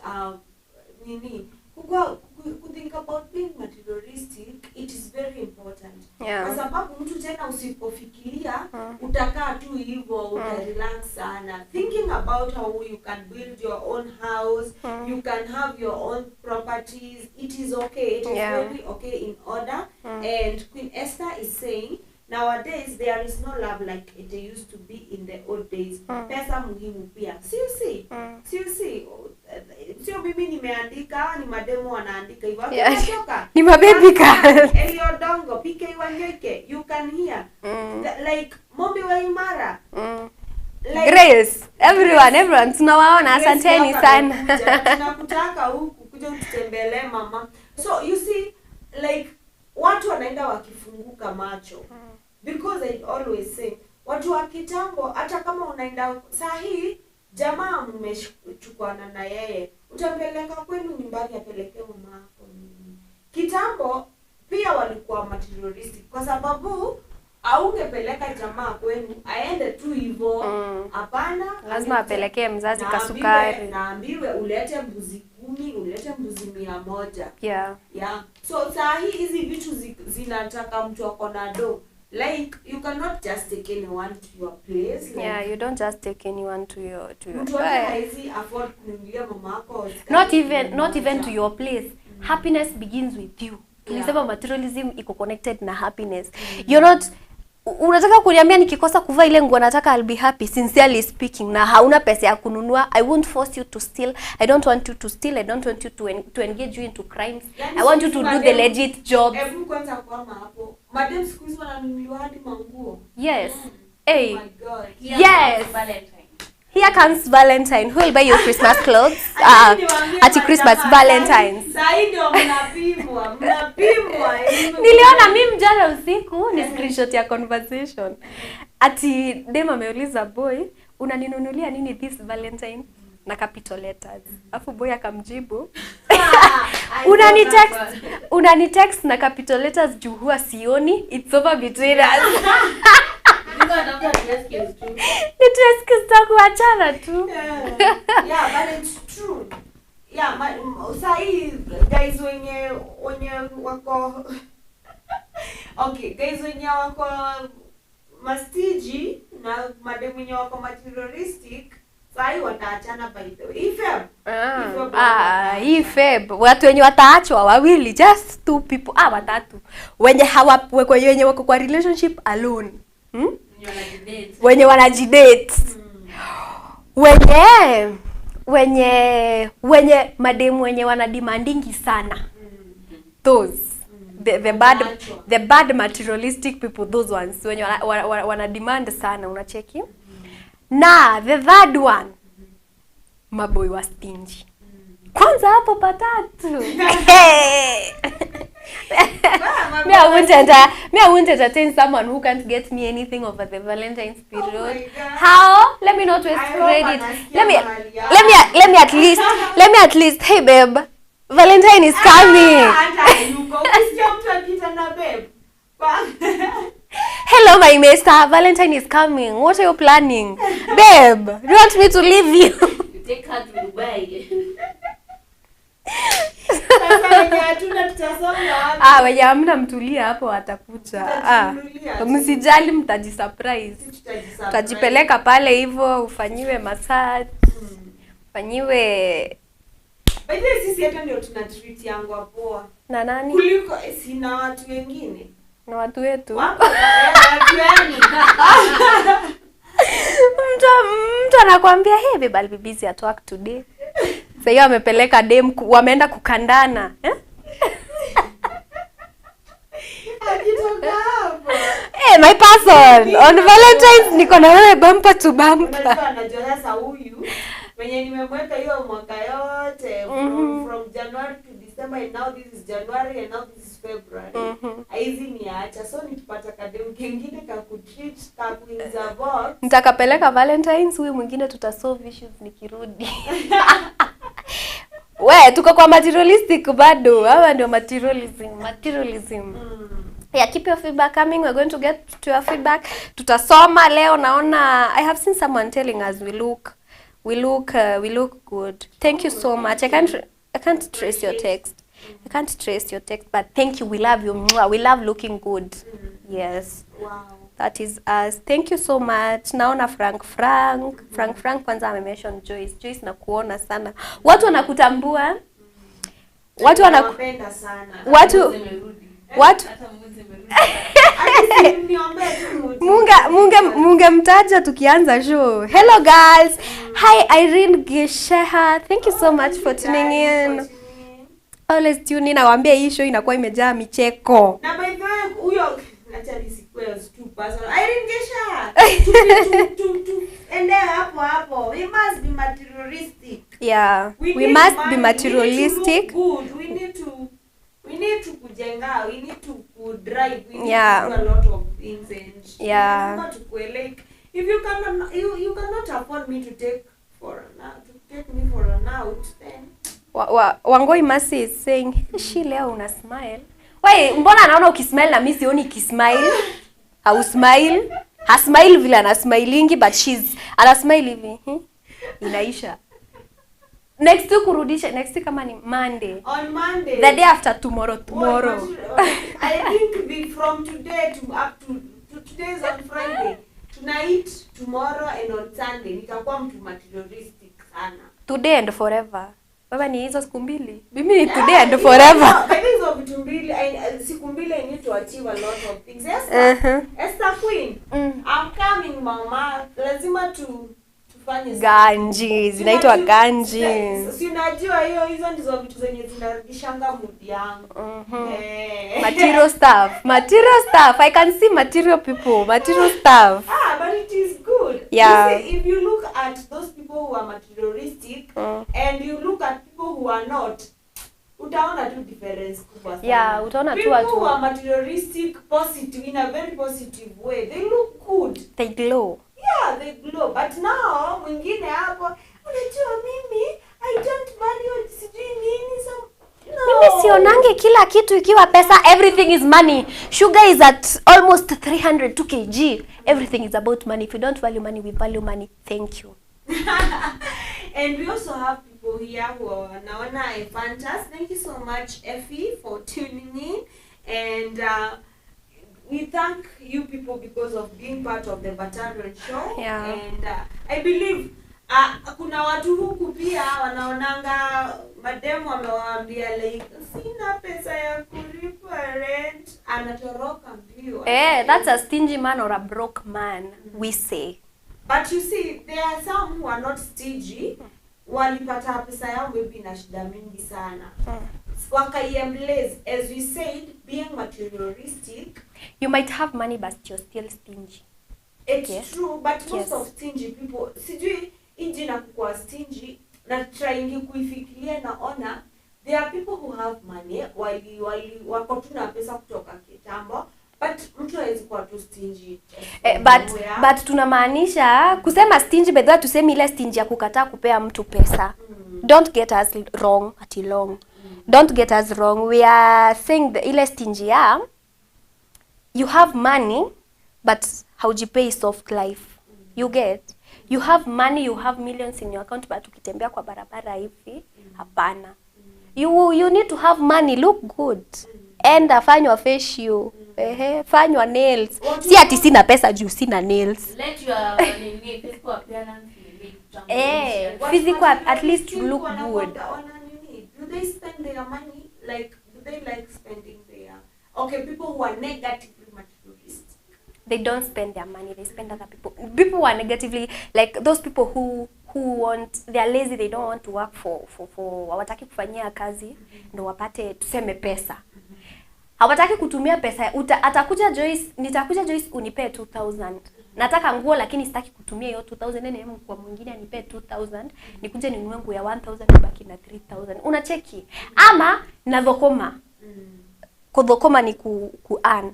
think about being materialistic. It is very important. Yeah. Kwa sababu mtu tena usipofikiria utakaa tu hivyo, utarelax sana. Thinking about how you can build your own house, you can have your own properties. It is okay. It is very okay in order. And Queen Esther is saying nowadays there is no love like it used to be in the old days. Pesa muhimu pia. See. Sio mimi nimeandika, ni mademo wanaandika hivyo. Kutoka. Ni mababy girl. Eliodongo, PK Wanyoike, you can hear. Like Mombi wa Imara. Like, Grace, everyone tunawaona, asanteni sana. Tunakutaka huku kuja ututembelee mama. So you see, like watu wanaenda wakifunguka macho. Because I always say, watu wa kitambo hata kama unaenda sahi jamaa mmechukwana na yeye, utampeleka kwenu nyumbani apelekee mama yako. Kitambo pia walikuwa materialistic kwa sababu aungepeleka jamaa kwenu aende tu hivyo. Hapana, lazima apelekee mzazi kasukari. Naambiwe ulete mbuzi 10, ulete mbuzi 100. Yeah. So sahi hizi vitu zinataka mtu akona do. Like you cannot just take anyone to your place. Like, yeah, you don't just take anyone to your mtu haizi afford kununulia mamako. Not even to your place. Happiness begins with you. Tulisema materialism iko connected na happiness. You're not unataka kuniambia nikikosa kuvaa ile nguo nataka I'll be happy, sincerely speaking, na hauna pesa ya kununua. I won't force you to steal. I don't want you to steal. I don't want you to engage you into crimes. I want you to do the legit job. Hebu kwanza kwa hapo. Madam squeeze wananunuliwa hadi manguo. Yes. Hey. Oh my God. Yes. Here comes Valentine. Who will buy your Christmas clothes? At Christmas, Valentine's. Sasa ndio mnapimwa. Niliona mimi jana usiku ni screenshot ya conversation. Ati dem ameuliza boy, unaninunulia nini this Valentine? Na capital letters. Afu boy akamjibu, unanitext na capital letters juu huwa sioni. It's over between us. It is kuachana tu. Yeah, but it's true. Yeah, sahi guys wenye wako okay, guys wenye wako mastiji na madem wenye wako materialistic sahi wataachana by the way. Ifeb. Watu wenye wataachwa wawili, just 2 people. Watatu. Wenye wako kwa relationship alone. Wenye wanajidate. Wenye mademu wenye wanademandingi sana. Those the bad materialistic people, those ones wenye wanademand sana, unacheki. Na the third one, maboy wa stingy. Kwanza hapo patatu. Me, I won't entertain someone who can't get me anything over the Valentine's period. How? Let me not waste credit. Let me at least. Hey babe, Valentine is coming. Hello my mister, Valentine is coming. What are you planning? Babe, do you want me to leave you? You take her to Dubai. Wenye hamna mtulia hapo watakuja. Msijali, mtajisurprise. Utajipeleka pale hivyo, ufanyiwe massage. Ufanyiwe. By the way, sisi hata ndio tuna treat yangu poa. Na nani? Kuliko sina watu wengine. Na watu wetu. Watu wengine. Mtu anakuambia, "Hey babe, I'll be busy at work today." Sasa hiyo amepeleka dem, wameenda kukandana. Akitoka hapo. My person, on Valentine's niko na wewe bumper to bumper. Unajua anajua sasa huyu mwenye nimemweka hiyo mwaka yote from January to December and now this is January and now this is February. Aizi niacha. So nikipata kadem kingine kakutreat kakuinza box. Nitakapeleka Valentine's, huyu mwingine tutasolve issues nikirudi. We, tuko kwa materialistic bado. Hawa ndio materialism. Yeah, keep your feedback coming. We're going to get to your feedback. Tutasoma leo naona I have seen someone telling us we look good. Thank you so much. I can't trace your text. I can't trace your text, but thank you. We love you. We love looking good. Yes. Wow. That is us. Thank you so much. Naona Frank kwanza ame-mention Joyce na kuona sana. Watu wanakutambua. Watu wanapenda sana. Watu Munge mtaja tukianza show. Hello guys. Hi Irene Gesheha. Thank you so much for tuning in. Always tune in. Nawaambia hii show inakuwa imejaa micheko. Na by the way huyo actually squares two person. Irene Gesheha. And then hapo. We must be materialistic. Yeah. We must be materialistic. We need to kujenga, we need to drive, we need to do a lot of things and yeah. Like if you cannot afford me to take me for an out, then Wangoi Masi is saying, "She leo una smile." Wait, mbona anaona ukismile na mimi sioni ukismile? Au smile? Ha smile vile ana smilingi but ana smile hivi. Inaisha. Next week kurudisha, next week kama ni Monday. On Monday. The day after tomorrow. I think from today to up to today is on Friday. Tonight, tomorrow and on Sunday nitakuwa mtu materialistic sana. Today and forever. Baba ni hizo siku mbili. Mimi ni today and forever. Hizo vitu mbili, siku mbili I need to achieve a lot of things. Esther Queen. I'm coming mama. Lazima tufanye ganji, zinaitwa ganji. Si unajua hizo ndizo vitu zenye zinarudishanga mood yangu. Material stuff. I can see material people, material stuff. But it is good. Yeah. You see, if you look at those people who are materialistic and you look at people who are not, utaona tu difference kubwa sana. Yeah, utaona tu watu. People who are materialistic, positive, in a very positive way, they look good. They glow. Yeah, they glow. But now, mwingine hapo, unajua mimi, I don't value sijui nini some. No. Mimi sionange kila kitu ikiwa pesa. Everything is money. Sugar is at almost 302 kg. Everything is about money. If you don't value money, we value money. Thank you. And we also have people here who are naona Fantas. Thank you so much, Effie, for tuning in. And we thank you people because of being part of the Battalion show. Yeah. And I believe kuna watu huku pia wanaonanga mademu wamewaambia like sina pesa ya kulipa rent, anatoroka mbio. That's a stingy man or a broke man, we say. But you see, there are some who are not stingy. Walipata pesa yao maybe na shida mingi sana. Wakaiembrace, as we said, being materialistic. You might have money but you're still stingy. It's true, but most of stingy people, sijui inji na kukua stingy, na trying kuifikiria naona, there are people who have money, wako tu na pesa kutoka kitambo, but mtu hawezi kuwa tu stingy. But tunamaanisha, kusema stingy, bedha tuseme ile stingy ya kukataa kupea mtu pesa. Don't get us wrong, Don't get us wrong. We are saying the ile stingy ya, you have money, but haujipei soft life. You get? You have money, you have millions in your account, but ukitembea kwa barabara hivi, hapana. You need to have money, look good. Enda fanywa facial, fanywa nails. Si ati sina pesa juu sina nails. Let your physical appearance physical at least look good. Do they spend their money like? Do they like spending their? Okay, people who are negatively materialistic. They don't spend their money. They spend other people. People who are negatively like those people who they are lazy. They don't want to work for hawataki kufanyia kazi ndo wapate tuseme pesa. Hawataki kutumia pesa. Nitakuja Joyce unipe 2000. Nataka nguo lakini sitaki kutumia hiyo 2000 nene kwa mwingine anipe 2000, nikuje ninunue nguo ya 1000 nibaki na 3000. Unacheki? Ama nadhokoma. Kudhokoma ni ku earn.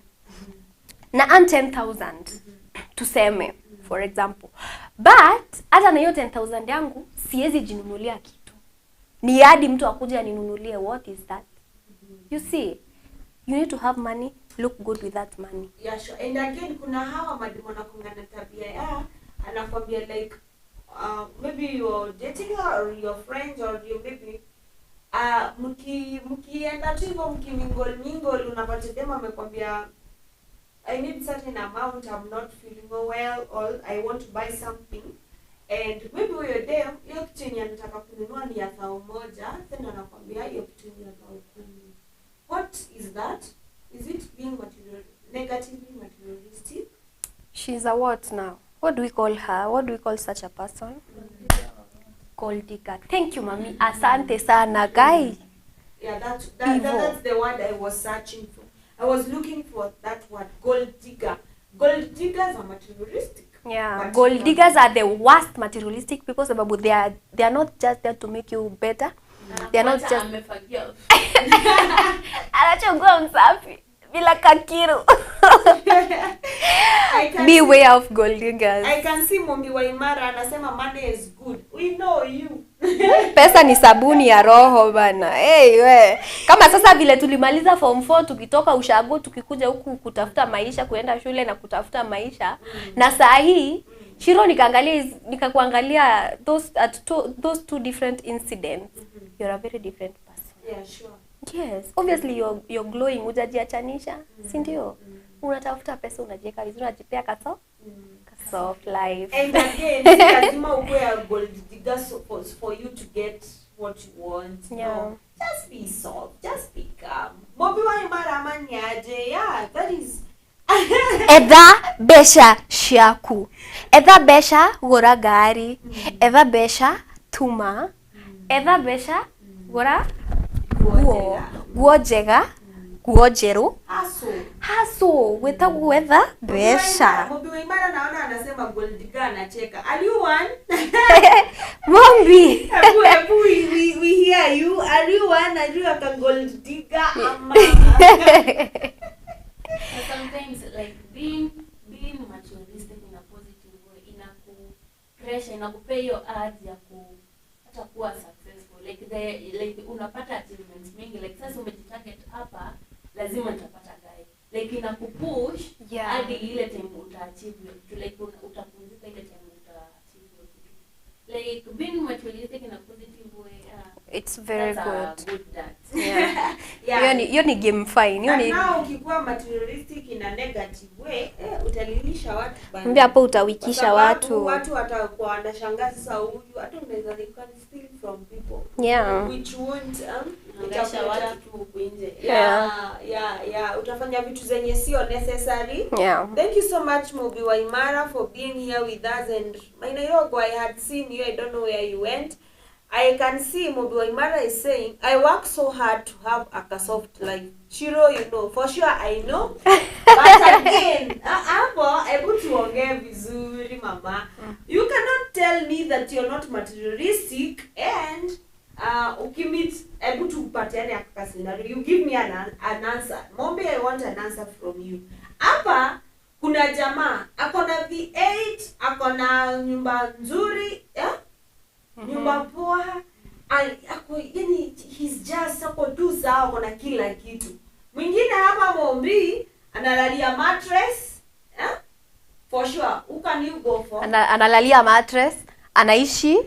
Na earn 10000 tuseme for example. But hata na hiyo 10000 yangu siwezi jinunulia kitu. Ni hadi mtu akuje aninunulie. What is that? You see? You need to have money, look good with that money. Yeah, sure. And again, kuna hawa mademo na kungana tabia ya anakwambia like maybe you're dating her or your friends or you maybe mkienda tu hivyo mkimingle unapata demo amekwambia I need certain amount, I'm not feeling well, or I want to buy something. And maybe huyo dem hiyo kitu yenye anataka kununua ni ya 1000, then anakwambia hiyo kitu ni ya 1000. What is that? Is it being negatively materialistic? She's a what now? What do we call her? What do we call such a person? Gold digger. Thank you, Mami. Asante sana, guy. Yeah, that's the word I was searching for. I was looking for that word, gold digger. Gold diggers are materialistic. Yeah, gold diggers are the worst materialistic people sababu they are not just there to make you better. They are not just anachongua msafi bila kakiru. Beware of gold diggers. I can see Mombi wa Imara anasema money is good. We know you. Pesa ni sabuni ya roho bana. Hey we. Kama sasa vile tulimaliza form 4 tukitoka ushago tukikuja huku kutafuta maisha, kuenda shule na kutafuta maisha. Na saa hii Shiro nikakuangalia those two different incidents. You're a very different person. Yeah, sure. Yes, obviously you're glowing, ujajiachanisha, si ndio? Unatafuta pesa unajiweka vizuri, unajipea soft life. And again, lazima ukuwe a gold digger for you to get what you want. Yeah. No, just be soft, just be calm. Mobi wa Imara amani aje. Yeah, that is Edha besha shaku. Edha besha gora gari. Edha besha tuma. Edha besha gora guo jega. Guo jeru. Haso. Weta guwetha besha. Mobi wa Imara naona anasema gold digger anacheka. Are you one? Mombi. We hear you. Are you one? Are you a gold digger? Sometimes like being materialistic in a positive way pressure inakupea hiyo urge ya hata kuwa successful, like unapata achievements mingi, like sasa umejitarget hapa lazima nitapata guy, like inakupush hadi ile time utaachieve, like utapumzika ile time utaachieve, like being materialistic in a positive way. It's very good. That. Yeah. Yeah. Hiyo ni game fine. Hiyo ni now ukikuwa materialistic in a negative way, utalilisha watu bana. Mbona hapo utawikisha watu. Watu watakuwa wanashangaa sasa huyu hata unaweza steal from people. Yeah. Which won't utasha watu tu huko nje. Yeah. Utafanya vitu zenye sio necessary. Yeah. Thank you so much Mobi wa Imara for being here with us, and Mainairogo, I had seen you, I don't know where you went. I can see Mobi wa Imara is saying, I work so hard to have a soft life. Chiro, you know, for sure I know. But again, hapo, able to ongea vizuri mama. You cannot tell me that you're not materialistic and ukimit able to patiane akaka scenario. You give me an answer. Mombi, I want an answer from you. Hapa kuna jamaa akona V8, akona nyumba nzuri, nyumba poa, yani he's just hapo tu sawa, akona kila kitu. Mwingine hapa Mombi analalia mattress, for sure who can you go for? Analalia mattress, anaishi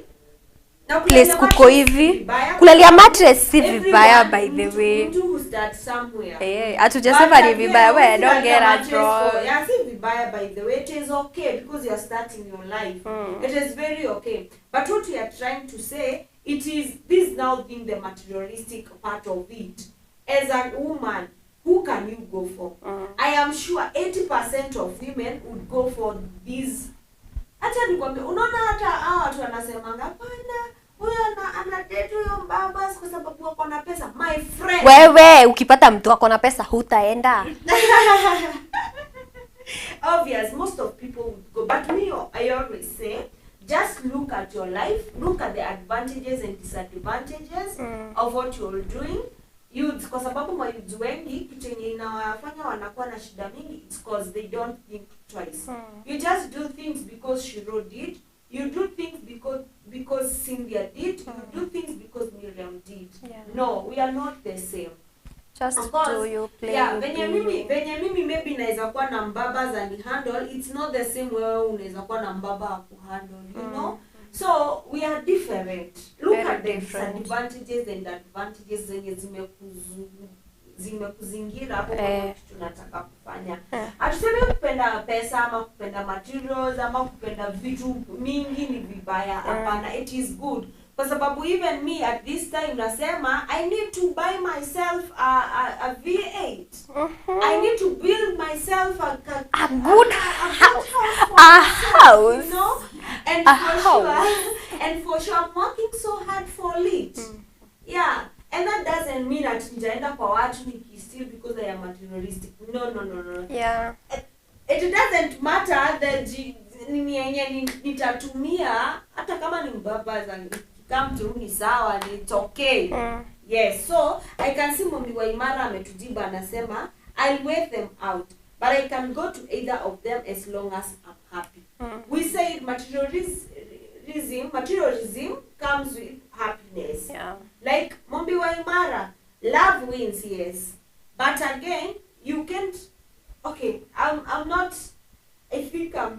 na place kuko hivi. Kulalia mattress si vibaya by the way. Hatujasema ni vibaya, we don't get us wrong. Yeah, si vibaya by the way. It is okay because you are starting your life. It is very okay. But what we are trying to say, this now being the materialistic part of it. As a woman, who can you go for? I am sure 80% of women would go for these. Hata nikwambia, unaona hata watu wanasemanga hapana, huyo anadate huyo mbaba kwa sababu wako na pesa. My friend, wewe ukipata mtu wako na pesa hutaenda. obvious, most of people would go. But me, I always say, just look at your life, look at the advantages and disadvantages of what you're doing. Youths, kwa sababu mayouths wengi kitu yenye inawafanya wanakuwa na shida mingi, it's because they don't think twice. You just do things because Shiro did. You do things because Cynthia did. You do things because Miriam did. No, we are not the same. Just do you play. Yeah, venye mimi maybe naweza kuwa na mbaba za ni handle, it's not the same wewe unaweza kuwa na mbaba wa kuhandle, you know? So we are different. Look at the disadvantages and advantages zenye zimekuzingira hapo kwa kitu tunataka kufanya. Hatusemi kupenda pesa ama kupenda materials ama kupenda vitu mingi ni vibaya. Hapana, it is good. Kwa sababu even me at this time nasema I need to buy myself a V8. I need to build myself a good house. A house. You know? And for sure I'm working so hard for it. Yeah. And that doesn't mean that nitaenda kwa watu still because I am materialistic. No. Yeah. It doesn't matter that nitatumia hata kama ni mbaba za come to ni sawa, it's okay. Yes, so I can see Mommy Waimara ametujiba anasema I'll weigh them out, but I can go to either of them as long as I'm happy. We say materialism comes with happiness. Yeah. Like Mommy Waimara, love wins, yes. But again, you can't. Okay, I'm not. I think I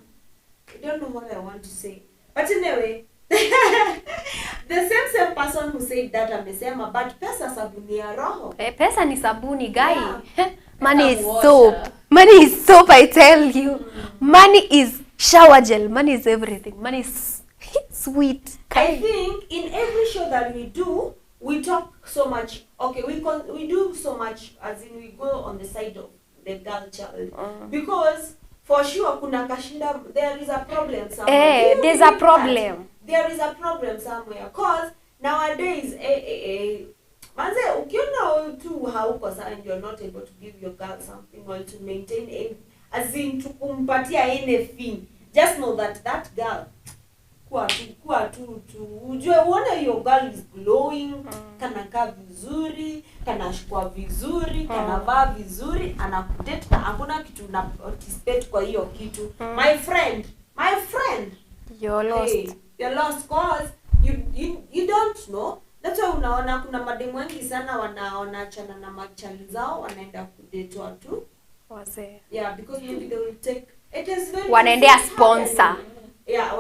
don't know what I want to say. But anyway, the same person who said that amesema, but pesa sabuni ya roho. Pesa ni sabuni, guy. Yeah. Money is soap. Money is soap, I tell you. Money is shower gel. Money is everything. Money is sweet. I think in every show that we do, we talk so much. Okay, we do so much as in we go on the side of the girl child. Because for sure kuna kashinda, there is a problem somewhere. There's a problem. There is a problem somewhere. Cause nowadays, manze, ukiona tu hauko sawa and you're not able to give your girl something or to maintain, as in to kumpatia anything, just know that girl, kuwa tu, ujue uone your girl is glowing, kanakaa vizuri, kanashukua vizuri, kanavaa vizuri, anakudate na hakuna kitu na participate kwa hiyo kitu. My friend, you're lost. Hey, you're lost cause you don't know. That's why unaona kuna mademu wengi sana wanaachana na machali zao wanaenda kudate watu. Wazee. Yeah, because maybe they will take it is very wanaendea sponsor. Yeah,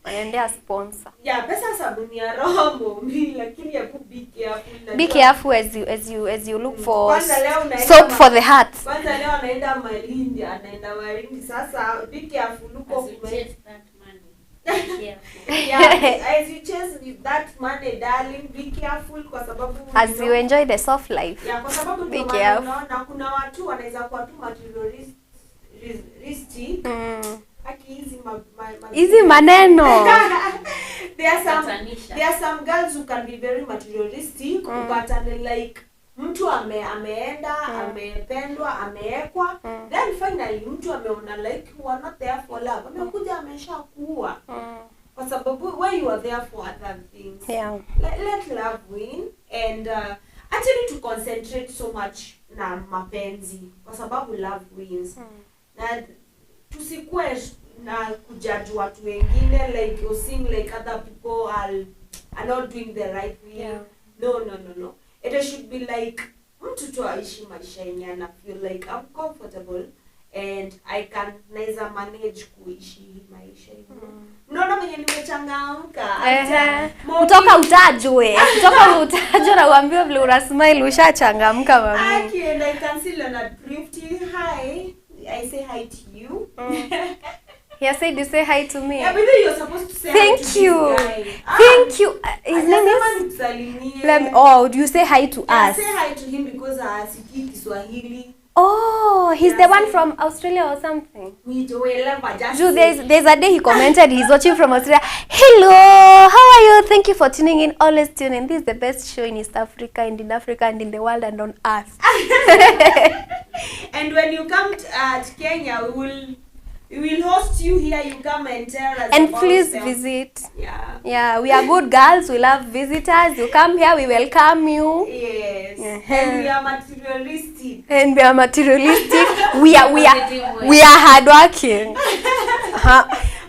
wanaendea sponsor. Yeah, pesa sabuni ya roho lakini ya be careful as you look for soap for the heart. Kwanza leo anaenda Malindi sasa be careful look of yeah, as you chase with that money, darling, be careful kwa sababu as you enjoy the soft life. Yeah, kwa sababu be careful. Unaona kuna watu wanaweza kuwa tu materialistic. Easy maneno. There are some girls who can be very materialistic, but like mtu ameenda, amependwa, ameekwa, then finally mtu ameona like you are not there for love. Amekuja ameshakuwa. Kwa sababu where you are there for other things. Yeah. Let love win and actually to concentrate so much na mapenzi kwa sababu love wins. Na tusikue na kujudge watu wengine like you seem like other people are not doing the right way. Yeah. No. It should be like mtu tu aishi maisha yenye ana feel like I'm comfortable and I can naweza manage kuishi maisha hivyo. Unaona mwenye nimechangamka. Kutoka utajwe na uambiwe vile una smile ushachangamka mami. Okay, and I can see Leonard Thrifty. Hi. I say hi to you. He said you say hi to me. Yeah, but then you're supposed to say thank hi to you. This guy. Thank you. His name is... do you say hi to us? I say hi to him because asikii Kiswahili. Oh, he's the one from Australia or something. Just There's a day he commented he's watching from Australia. Hello, how are you? Thank you for tuning in. Always tune in. This is the best show in East Africa and in Africa and in the world and on earth. And when you come to Kenya, we will host you here. You come and tell us. And about please yourself. visit. Yeah. Yeah, we are good girls. We love visitors. You come here, we welcome you. Yes. Uh-huh. And we are materialistic. And we are materialistic. we are hardworking.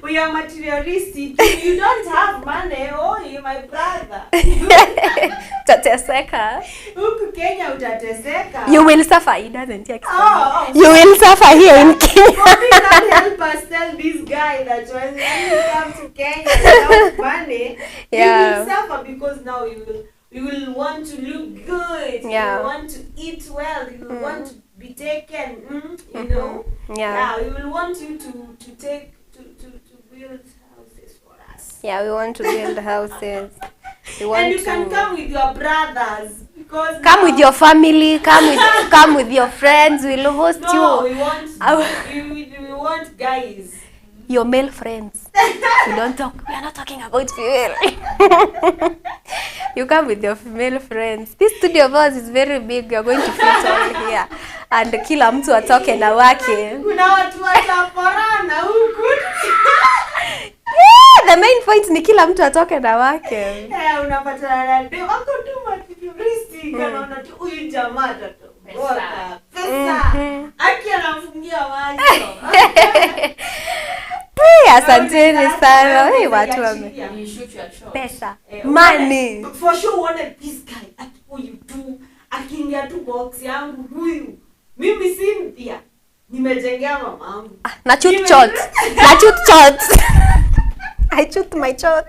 We are materialistic. If you don't have money, oh, you're my brother. Tateseka. Huku Kenya utateseka. You will suffer. He doesn't take Oh. You will suffer here in Kenya. Bobby can help us tell this guy that when you come to Kenya without money, Yeah. you will suffer because now you will want to look good. Yeah. You will want to eat well. You will want to be taken. You know. Yeah. We will want you to take to build houses for us. Yeah, we want to build houses. We want And you to can come with your brothers because come with your family. Come with your friends. We'll host No, you. we want we want guys. Your male friends. We don't talk. We are not talking about female. You come with your female friends. This studio of ours is very big. We are going to fit all here. And kila mtu atoke na wake. Kuna watu wataporana huku. The main point ni kila mtu atoke na wake. Unapata na ndio wako tu materialistic kana unatu huyu jamaa tatoboka. Pesa. Aki anafungia macho. Asanteni sana. Watu wame You shoot your shot. pesa. Money. For sure wanted this guy at huyu tu akiingia tu box yangu huyu. Mimi si mpia. Nimejengea mamangu. Na shoot shots. I shoot my shot.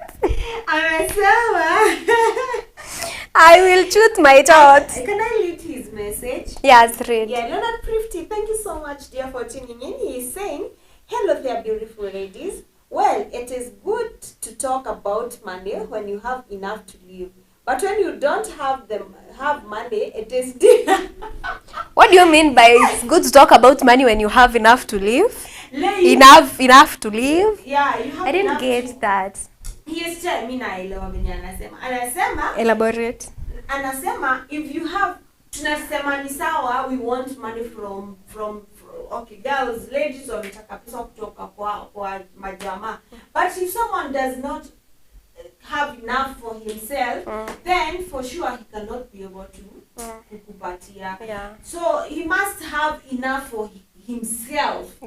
Amesema. I will shoot my shot. Can I read his message? Yes, read. Yeah, Leonard Prifty, thank you so much, dear, for tuning in. He is saying, hello there, beautiful ladies. Well, it is good to talk about money when you have enough to live. But when you don't have money, it is different. What do you mean by it's good to talk about money when you have enough to live? Enough to live? Yeah, you have I didn't enough get to... that. Yes, mimi naelewa venye anasema. Anasema, Elaborate. if you have, tunasema ni sawa, we want money from okay, girls, ladies wanataka pesa kutoka kwa majamaa. But if someone does not have enough for himself, then for sure he cannot be able to kukupatia. Yeah. So he must have enough for himself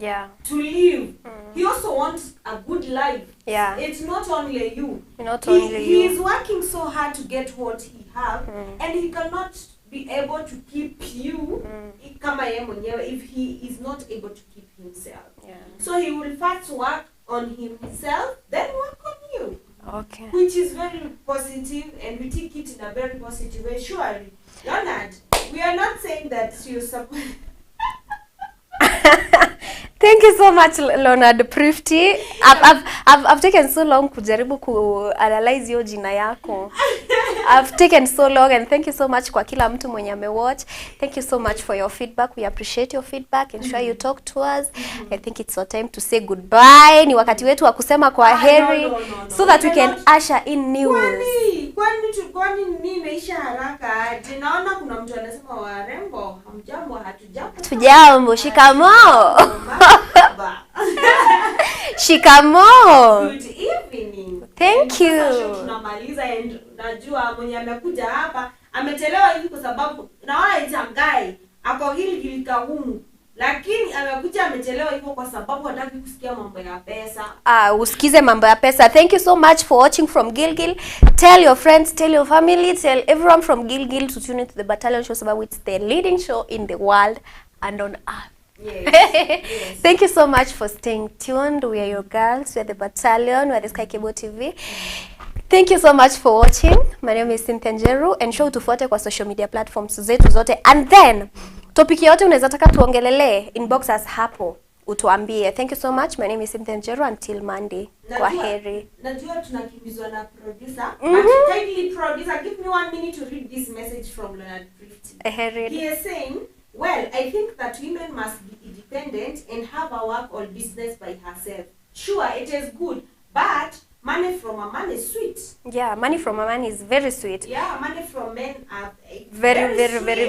to live. He also wants a good life. Yeah. It's not only you. He is working so hard to get what he have, and he cannot be able to keep you kama yeye mwenyewe if he is not able to keep himself. Yeah. So he will first work on himself, then work on you. Okay. Which is very positive, and we take it in a very positive way. Surely, Leonard, we are not saying that you support. Thank you so much, Leonard Prifty. I've taken so long kujaribu ku-analyze hiyo jina yako. I've taken so long, and thank you so much kwa kila mtu mwenye amewatch. Thank you so much for your feedback. We appreciate your feedback. Ensure you talk to us. I think it's our time to say goodbye. Ni wakati wetu wa kusema kwa heri so that we can usher in news. Kwani nini imeisha haraka? Tunaona kuna mtu anasema warembo, hamjambo, hatujambo. Tujambo, shikamoo. Shikamoo. Good evening. Thank you. Sasa tunamaliza, and najua mwenye amekuja hapa amechelewa hivi kwa sababu naona itangai ako hili kahumu, lakini amekuja amechelewa hivyo kwa sababu hataki kusikia mambo ya pesa. Usikize mambo ya pesa. Thank you so much for watching from Gilgil. Tell your friends, tell your family, tell everyone from Gilgil to tune into the Battalion show sababu it's the leading show in the world and on earth. Yes. Yes. Thank you so much for staying tuned. We are your girls. We are the Battalion. We are the Sky Cable TV. Thank you so much for watching. My name is Cynthia Njeru, and show tufuate kwa social media platforms zetu zote. And then topic yote unaweza taka tuongelele, inbox us hapo utuambie. Thank you so much. My name is Cynthia Njeru. Until Monday. Kwa heri. Najua tunakimbizwa na producer. But kindly producer, give me 1 minute to read this message from Leonard Prifty. He is saying, Well, I think that women must be independent and have a work or business by herself. Sure, it is good, but money from a man is sweet. Yeah, money from a man is very sweet. Yeah, money from men are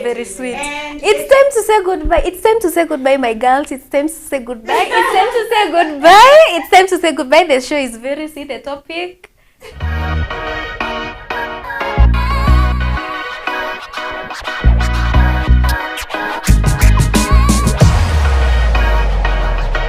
Very sweet. And It's time to say goodbye. It's time to say goodbye, my girls. It's time to say goodbye. It's time to say goodbye. It's time to say goodbye. The show is very sweet. The topic.